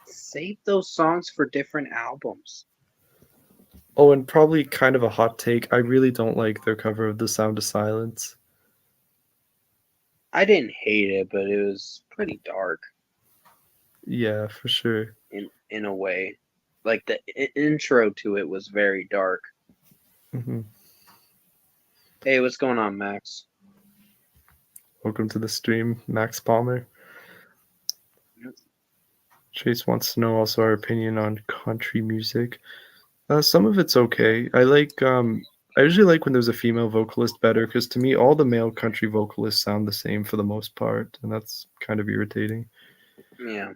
save those songs for different albums. Oh, and probably kind of a hot take. I really don't like their cover of The Sound of Silence. I didn't hate it, but it was pretty dark Yeah, for sure. in a way. Like the intro to it was very dark. hmm Hey, what's going on, Max? Welcome to the stream, Max Palmer. Yep. Chase wants to know also our opinion on country music. Some of it's okay. I usually like when there's a female vocalist better because to me all the male country vocalists sound the same for the most part, and that's kind of irritating. Yeah.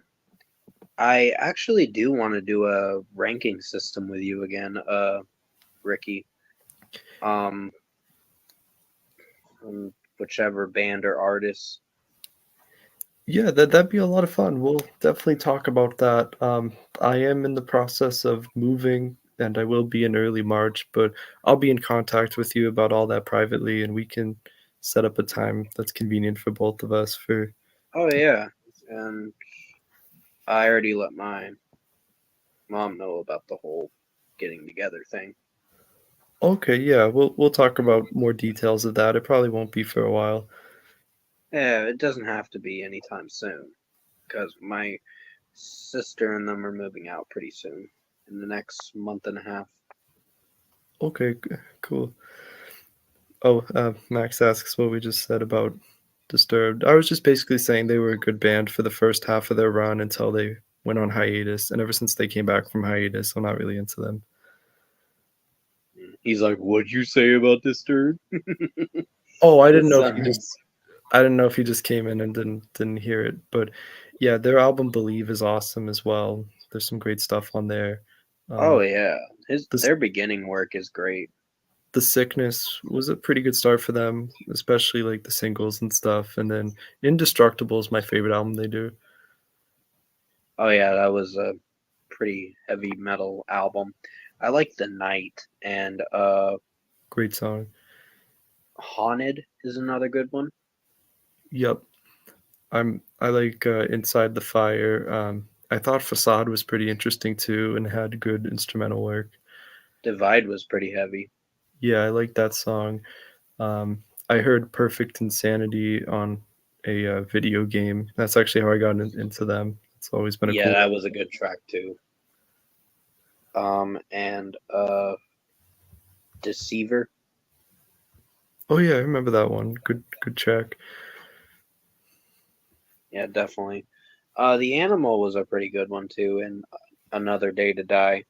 I actually do want to do a ranking system with you again, Ricky. Um, whichever band or artist. Yeah, that'd be a lot of fun. We'll definitely talk about that. I am in the process of moving, and I will be in early March, but I'll be in contact with you about all that privately, and we can set up a time that's convenient for both of us for. Oh yeah, and I already let my mom know about the whole getting together thing. Okay, yeah, we'll talk about more details of that. It probably won't be for a while. Yeah, it doesn't have to be anytime soon, because my sister and them are moving out pretty soon, in the next month and a half. Okay, cool. Oh, Max asks what we just said about Disturbed. I was just basically saying they were a good band for the first half of their run until they went on hiatus, and ever since they came back from hiatus, I'm not really into them. He's like, "What'd you say about Disturbed?" Oh, I didn't His know if you just sons. I didn't know if you just came in and didn't hear it, but yeah, their album Believe is awesome as well. There's some great stuff on there. Oh Um, yeah, the their beginning work is great. the Sickness was a pretty good start for them, especially like the singles and stuff. And then Indestructible is my favorite album they do. Oh yeah, that was a pretty heavy metal album. I like The Night and Great song. Haunted is another good one. Yep. I like Inside the Fire. I thought Facade was pretty interesting too and had good instrumental work. Divide was pretty heavy. Yeah, I like that song. I heard Perfect Insanity on a video game. That's actually how I got into them. It's always been a Yeah, cool. that was a good track too. And Deceiver. Oh yeah, I remember that one. Good track. Yeah, definitely. The Animal was a pretty good one too, and Another Day to Die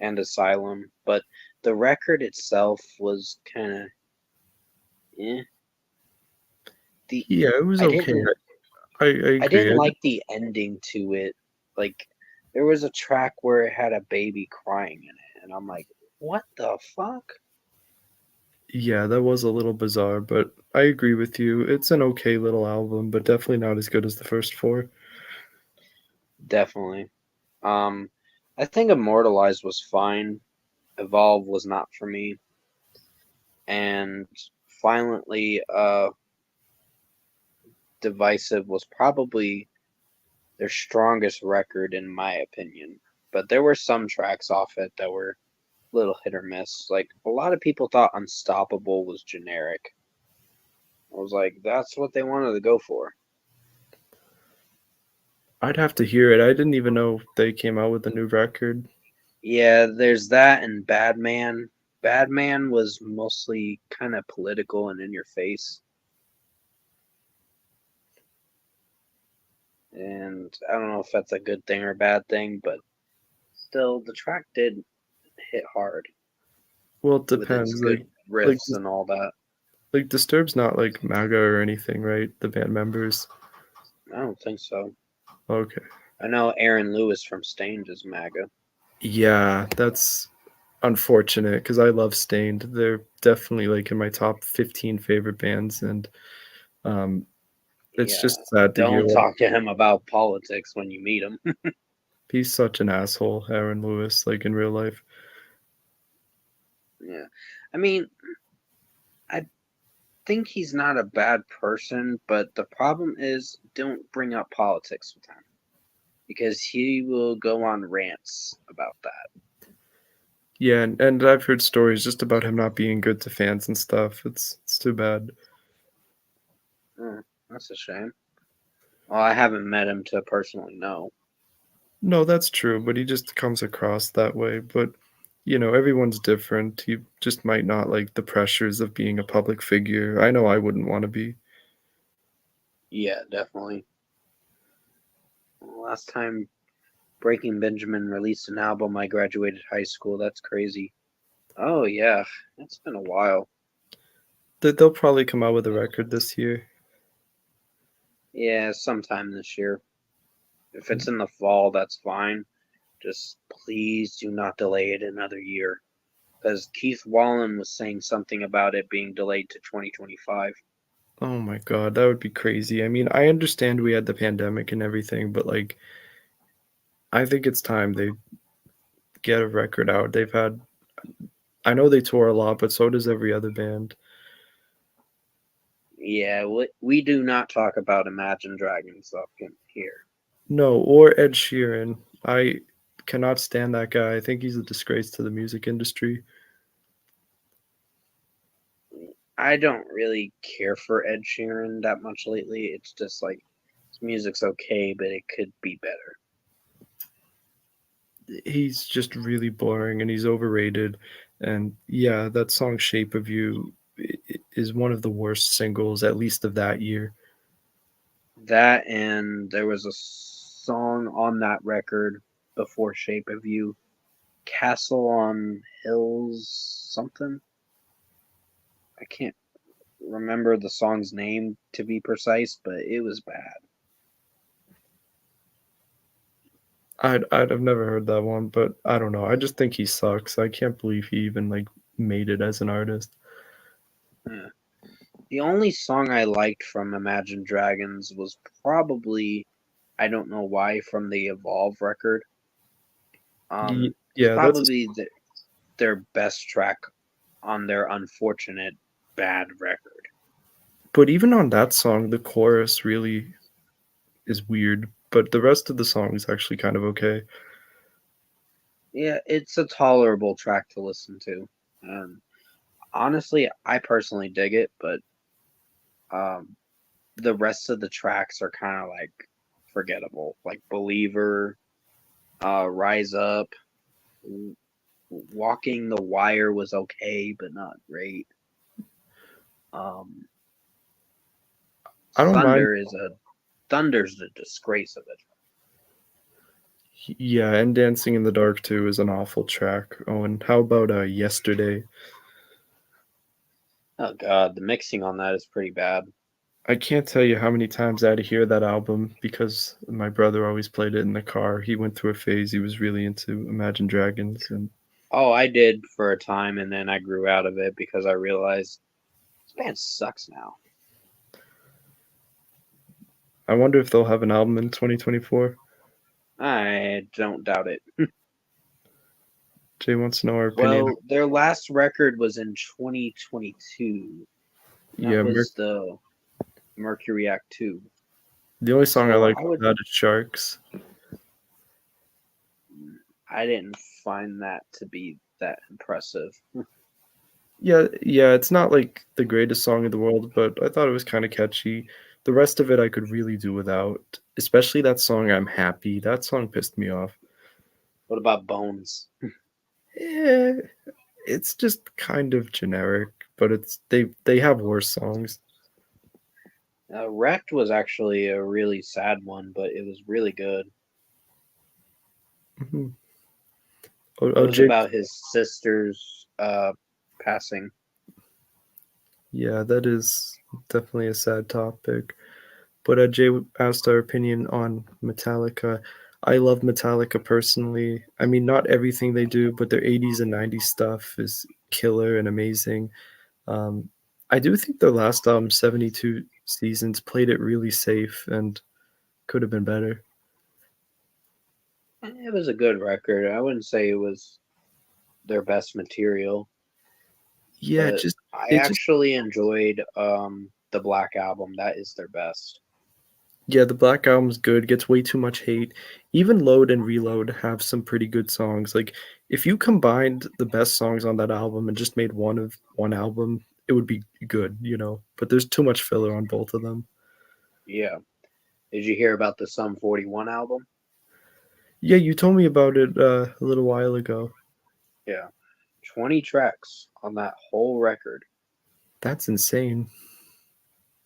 and Asylum. But the record itself was kind of eh. The Yeah, it was I okay. didn't I I agree. didn't like the ending to it. Like there was a track where it had a baby crying in it, and I'm like, what the fuck? Yeah, that was a little bizarre, but I agree with you. It's an okay little album, but definitely not as good as the first four. Definitely. Um, I think Immortalized was fine. Evolve was not for me, and Violently Divisive was probably their strongest record in my opinion. But there were some tracks off it that were a little hit or miss. Like a lot of people thought Unstoppable was generic. I was like, that's what they wanted to go for. I'd have to hear it. I didn't even know they came out with a new record. Yeah, there's that and Bad Man. Bad Man was mostly kind of political and in your face. And I don't know if that's a good thing or a bad thing, but still, the track did hit hard Well, it with its depends. good Like riffs and all that. like Disturbed's not like MAGA or anything, right? The band members. I don't think so. Okay. I know Aaron Lewis from Stained is MAGA. Yeah, that's unfortunate because I love Stained. They're definitely like in my top 15 favorite bands, and um, it's Yeah, just sad to hear. don't talk to him about politics when you meet him. He's such an asshole, Aaron Lewis, like in real life. Yeah, I mean, I think he's not a bad person, but the problem is don't bring up politics with him because he will go on rants about that. Yeah, and I've heard stories just about him not being good to fans and stuff. It's too bad. That's a shame. Well, I haven't met him to personally know. No, that's true, but he just comes across that way. But everyone's different. He just might not like the pressures of being a public figure. I know I wouldn't want to be. Yeah, definitely. Last time Breaking Benjamin released an album, I graduated high school. That's crazy. Oh yeah, it's been a while. They'll probably come out with a record this year. Yeah, sometime this year. If it's in the fall, that's fine. Just please do not delay it another year. Because Keith Wallen was saying something about it being delayed to 2025. Oh my god, that would be crazy. I mean, I understand we had the pandemic and everything, but like I think it's time they get a record out. I know they tour a lot, but so does every other band. Yeah, we do not talk about Imagine Dragons up in here. No, or Ed Sheeran. I cannot stand that guy. I think he's a disgrace to the music industry. I don't really care for Ed Sheeran that much lately. It's just like his music's okay, but it could be better. He's just really boring and he's overrated. And yeah, that song Shape of You is one of the worst singles, at least of that year. That and there was a song on that record before Shape of You, Castle on Hills something. I can't remember the song's name to be precise, but it was bad. I'd have never heard that one, but I don't know. I just think he sucks. I can't believe he even like made it as an artist. Yeah. The only song I liked from Imagine Dragons was probably I don't know why from the Evolve record. It's Yeah, that's probably their best track on their unfortunate bad record. but even on that song, the chorus really is weird, but the rest of the song is actually kind of okay. Yeah, it's a tolerable track to listen to. Um, Honestly, I personally dig it, but um, the rest of the tracks are kind of like forgettable. Like Believer, Rise Up, Walking the Wire was okay, but not great. Um, I don't mind. Thunder's the disgrace of it. Yeah, and Dancing in the Dark too is an awful track. Oh, and how about Yesterday? Oh god, the mixing on that is pretty bad. I can't tell you how many times I had to hear that album because my brother always played it in the car. He went through a phase he was really into Imagine Dragons, and Oh, I did for a time, and then I grew out of it because I realized this band sucks now. I wonder if they'll have an album in 2024. I don't doubt it. Jay wants to know our opinion. Well, their last record was in 2022. That Yeah, was the Mercury Act 2. the only song I So like from that is Sharks. I didn't find that to be that impressive. Yeah, it's not like the greatest song in the world, but I thought it was kind of catchy. The rest of it I could really do without, especially that song I'm Happy. That song pissed me off. What about Bones? Eh, it's just kind of generic, but they have worse songs. Wrecked was actually a really sad one, but it was really good. Mhm. It Oh, was Jay, about his sister's passing. yeah, that is definitely a sad topic. But Jay asked our opinion on Metallica. I love Metallica personally. I mean, not everything they do, but their 80s and 90s stuff is killer and amazing. Um, I do think their last album, 72 Seasons, played it really safe and could have been better. It was a good record. I wouldn't say it was their best material, Yeah, but I it just actually enjoyed the Black Album. That is their best. yeah, the Black Album's good, gets way too much hate. Even Load and Reload have some pretty good songs. Like, if you combined the best songs on that album and just made one album, it would be good, you know? But there's too much filler on both of them. Yeah. Did you hear about the Sum 41 album? Yeah, you told me about it, a little while ago. Yeah. 20 tracks on that whole record. That's insane.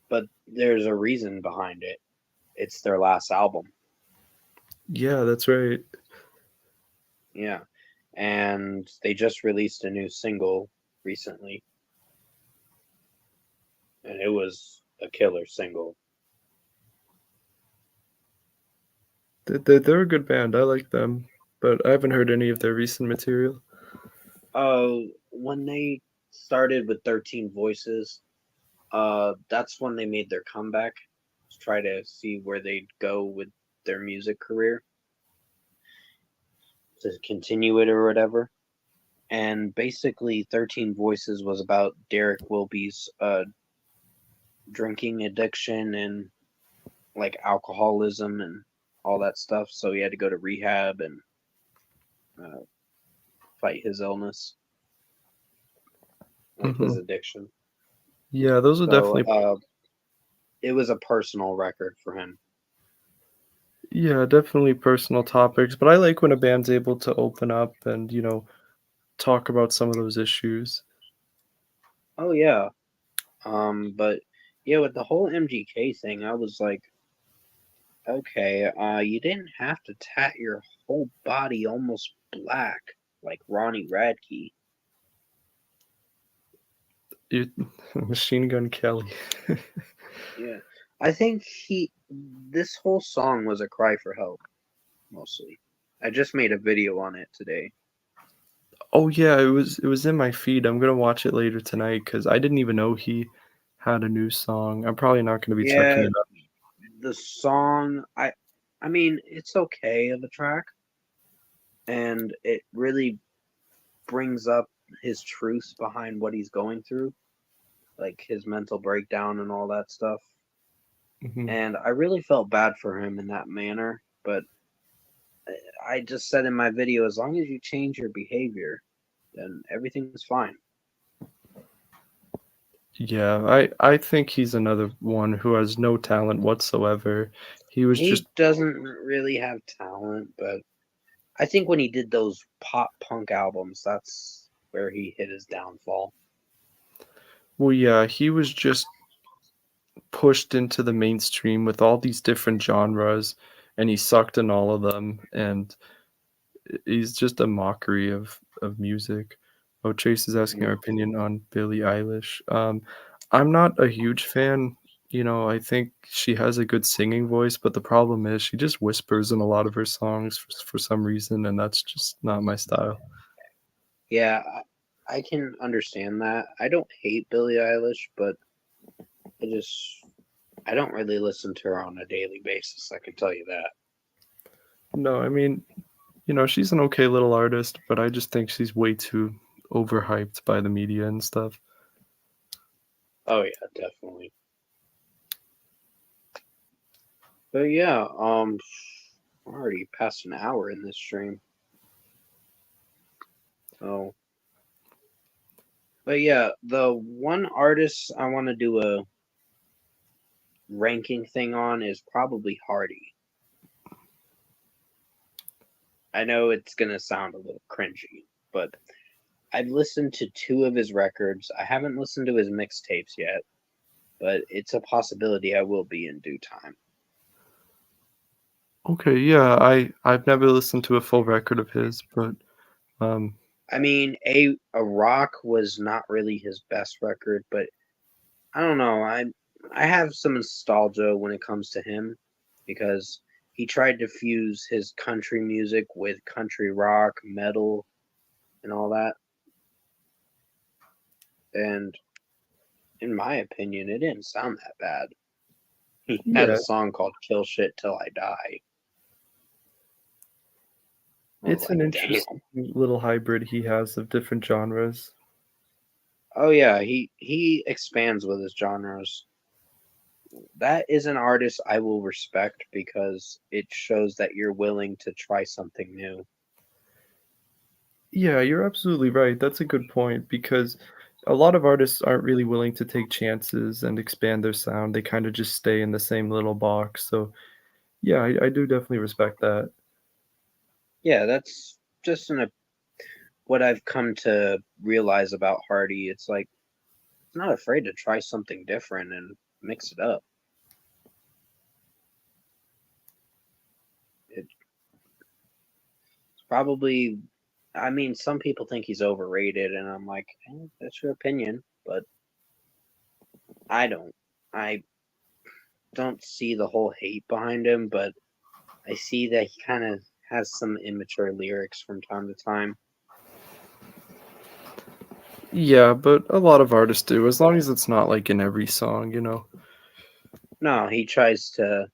But there's a reason behind it. It's their last album. Yeah, that's right. Yeah. And they just released a new single recently, and it was a killer single. They're a good band, I like them, but I haven't heard any of their recent material. When they started with 13 Voices, that's when they made their comeback to try to see where they'd go with their music career, to continue it or whatever. And basically, 13 Voices was about Derek Wilby's drinking addiction and like alcoholism and all that stuff. So he had to go to rehab and uh, fight his illness, like his Mhm. addiction. Yeah, those are So definitely it was a personal record for him. yeah, definitely personal topics, but I like when a band's able to open up and, talk about some of those issues. Oh yeah. But yeah, with the whole MGK thing, I was like, okay, you didn't have to tat your whole body almost black like Ronnie Radke. You Machine Gun Kelly. Yeah. I think this whole song was a cry for help, mostly. I just made a video on it today. Oh, yeah, it was in my feed. I'm gonna watch it later tonight because I didn't even know he had a new song. I'm probably not gonna be checking Yeah, it out. the song, I mean, it's okay of a track, and it really brings up his truths behind what he's going through, like his mental breakdown and all that stuff. Mhm. And I really felt bad for him in that manner, but I just said in my video, as long as you change your behavior, then everything's fine. Yeah, I think he's another one who has no talent whatsoever. He was just He doesn't really have talent, but I think when he did those pop punk albums, that's where he hit his downfall. well, yeah, he was just pushed into the mainstream with all these different genres, and he sucked in all of them, and he's just a mockery of music. Oh, Chase is asking our Yeah. opinion on Billie Eilish. I'm not a huge fan. I think she has a good singing voice, but the problem is she just whispers in a lot of her songs for some reason, and that's just not my style. Yeah, I can understand that. I don't hate Billie Eilish, but I just I don't really listen to her on a daily basis. I can tell you that. No, I mean, she's an okay little artist, but I just think she's way too overhyped by the media and stuff. Oh yeah, definitely. But yeah, we're already past an hour in this stream. So, but yeah, the one artist I want to do a ranking thing on is probably Hardy. I know it's gonna sound a little cringy, but I've listened to two of his records. I haven't listened to his mixtapes yet, but it's a possibility I will be in due time. Okay, yeah, I've never listened to a full record of his, but um, I mean, a Rock was not really his best record, but I don't know. I have some nostalgia when it comes to him because he tried to fuse his country music with country rock, metal, and all that. And in my opinion, it didn't sound that bad. He had a Yeah, song called Kill Shit Till I Die. I was it's an like, interesting damn. little hybrid he has of different genres. Oh yeah, he expands with his genres. That is an artist I will respect because it shows that you're willing to try something new. Yeah, you're absolutely right. That's a good point because a lot of artists aren't really willing to take chances and expand their sound. They kind of just stay in the same little box. So, yeah, I do definitely respect that. Yeah, that's just what I've come to realize about Hardy. It's like he's not afraid to try something different and mix it up. It's probably, I mean, some people think he's overrated, and I'm like, that's your opinion, but I don't. I don't see the whole hate behind him, but I see that he kind of has some immature lyrics from time to time. Yeah, but a lot of artists do, as long as it's not like in every song, you know. No, he tries to,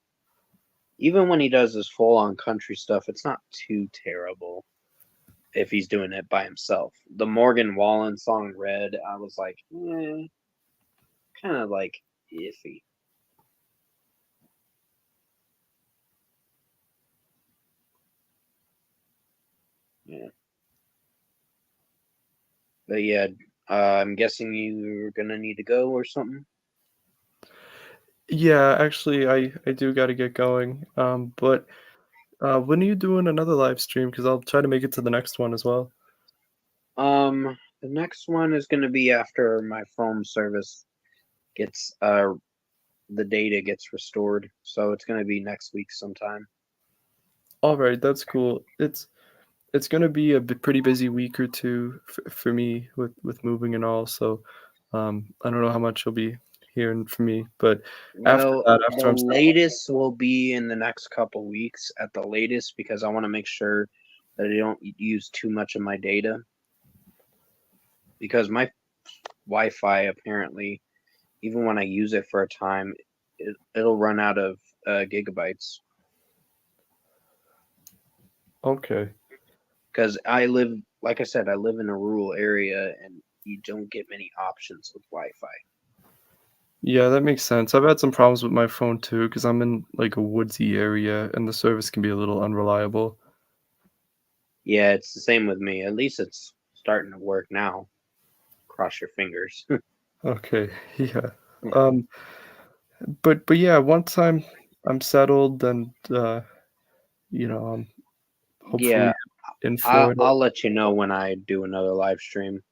even when he does his full on country stuff, it's not too terrible if he's doing it by himself. The Morgan Wallen song Red, I was like, kind of like iffy. Yeah. But yeah, I'm guessing you're gonna need to go or something. Yeah, actually, I do got to get going. But when are you doing another live stream? Because I'll try to make it to the next one as well. The next one is gonna be after my phone service gets the data gets restored, so it's gonna be next week sometime. All right, that's cool. It's gonna be a pretty busy week or two for me with moving and all. So, I don't know how much you'll be hearing from me, but after Well, that, the after I'm settled, latest will be in the next couple weeks at the latest because I want to make sure that I don't use too much of my data because my Wi-Fi apparently, even when I use it for a time, it'll run out of gigabytes okay. because I live, like I said, I live in a rural area and you don't get many options with Wi-Fi. Yeah, that makes sense. I've had some problems with my phone too because I'm in like a woodsy area and the service can be a little unreliable. Yeah, it's the same with me. At least it's starting to work now. Cross your fingers. Okay, yeah. Um, but yeah, once I'm settled and I'm hopefully Yeah, in Florida. I'll let you know when I do another live stream.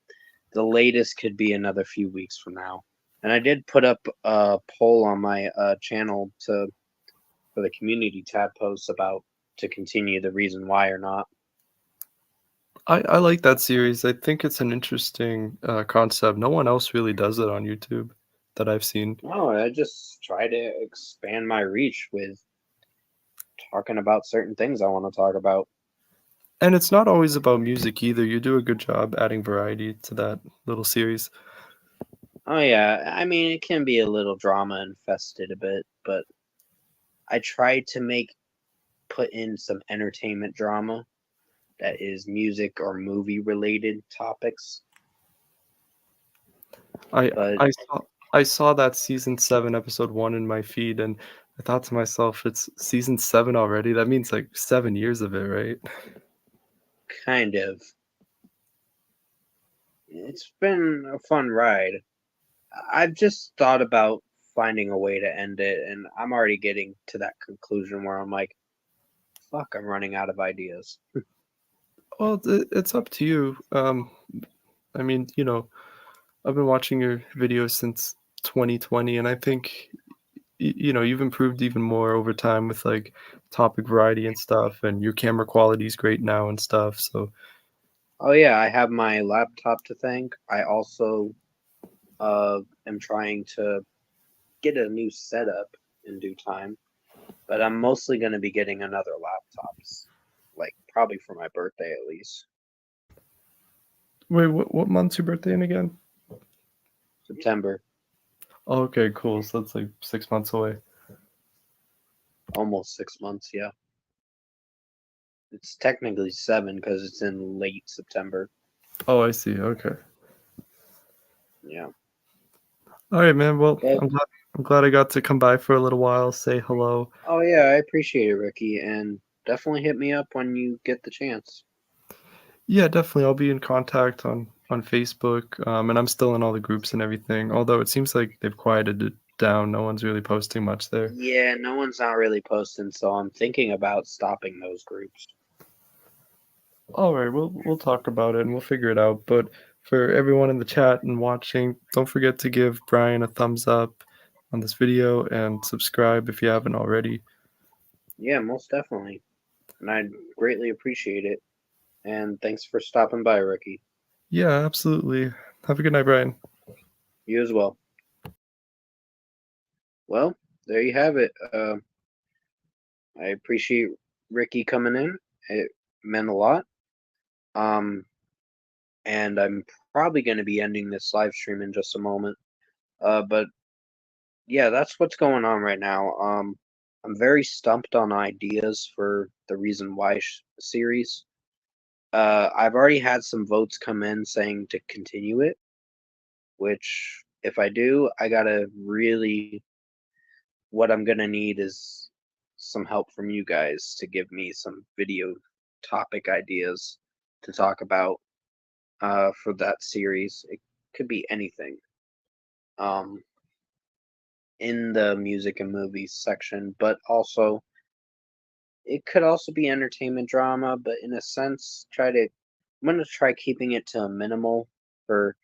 The latest could be another few weeks from now. And I did put up a poll on my channel to for the community tab posts about to continue the reason why or not. I like that series. I think it's an interesting concept. No one else really does it on YouTube that I've seen. No, I just try to expand my reach with talking about certain things I want to talk about. And it's not always about music either. You do a good job adding variety to that little series. Oh yeah, I mean it can be a little drama infested a bit, but I try to make put in some entertainment drama that is music or movie related topics. I But I saw I saw that season 7 episode 1 in my feed and I thought to myself, it's season 7 already. That means like 7 years of it, right? kind of, it's been a fun ride. I've just thought about finding a way to end it, and I'm already getting to that conclusion where I'm like, fuck, I'm running out of ideas. Well, it's up to you. I mean, I've been watching your videos since 2020 and I think you've improved even more over time with like topic variety and stuff and your camera quality is great now and stuff. So Oh, yeah, I have my laptop to thank. I also am trying to get a new setup in due time. but I'm mostly going to be getting another laptops, like probably for my birthday at least. Wait, what month's your birthday in again? September, Oh, okay, cool. So that's like 6 months away. almost 6 months, yeah. It's technically 7 because it's in late September. Oh, I see. Okay. Yeah. All right, man. Well, But I'm glad I got to come by for a little while, say hello. oh yeah, I appreciate it, Ricky, and definitely hit me up when you get the chance. Yeah, definitely. I'll be in contact on Facebook, and I'm still in all the groups and everything. Although it seems like they've quieted it down. No one's really posting much there. Yeah, no one's not really posting, so I'm thinking about stopping those groups. All right, we'll talk about it and we'll figure it out. But for everyone in the chat and watching, don't forget to give Brian a thumbs up on this video and subscribe if you haven't already. Yeah, most definitely. And I'd greatly appreciate it. And thanks for stopping by, Ricky. Yeah, absolutely. Have a good night, Brian. You as well. Well, there you have it. I appreciate Ricky coming in. It meant a lot. Um, and I'm probably going to be ending this live stream in just a moment. But yeah, that's what's going on right now. I'm very stumped on ideas for the Reason Why series. I've already had some votes come in saying to continue it, which if I do, I gotta really, what I'm gonna need is some help from you guys to give me some video topic ideas to talk about for that series. It could be anything. Um, in the music and movies section, but also it could also be entertainment drama, but in a sense, I'm gonna try keeping it to a minimal for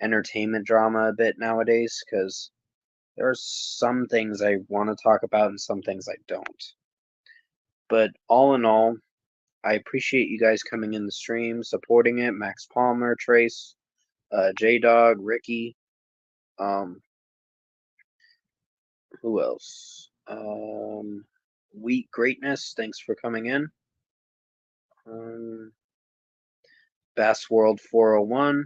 entertainment drama a bit nowadays, because there are some things I want to talk about and some things I don't. But all in all, I appreciate you guys coming in the stream, supporting it. Max Palmer, Trace, J Dog, Ricky, um, who else? Wheat Greatness, thanks for coming in. Um, Bass World 401,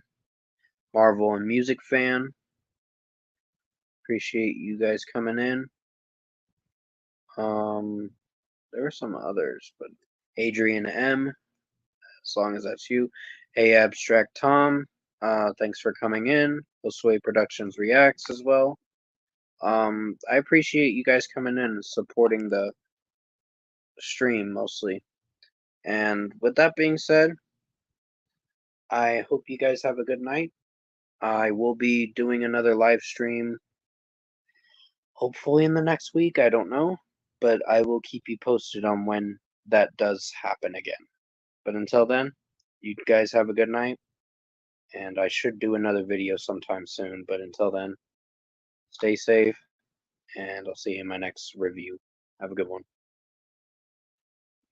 Marvel and Music Fan. Appreciate you guys coming in. There were some others, but Adrian M, as long as that's you. Hey Abstract Tom, thanks for coming in. Josue Productions Reacts as well. I appreciate you guys coming in and supporting the stream mostly. And with that being said, I hope you guys have a good night. I will be doing another live stream hopefully in the next week. I don't know, but I will keep you posted on when that does happen again. But until then, you guys have a good night, and I should do another video sometime soon. But until then, stay safe, and I'll see you in my next review. Have a good one.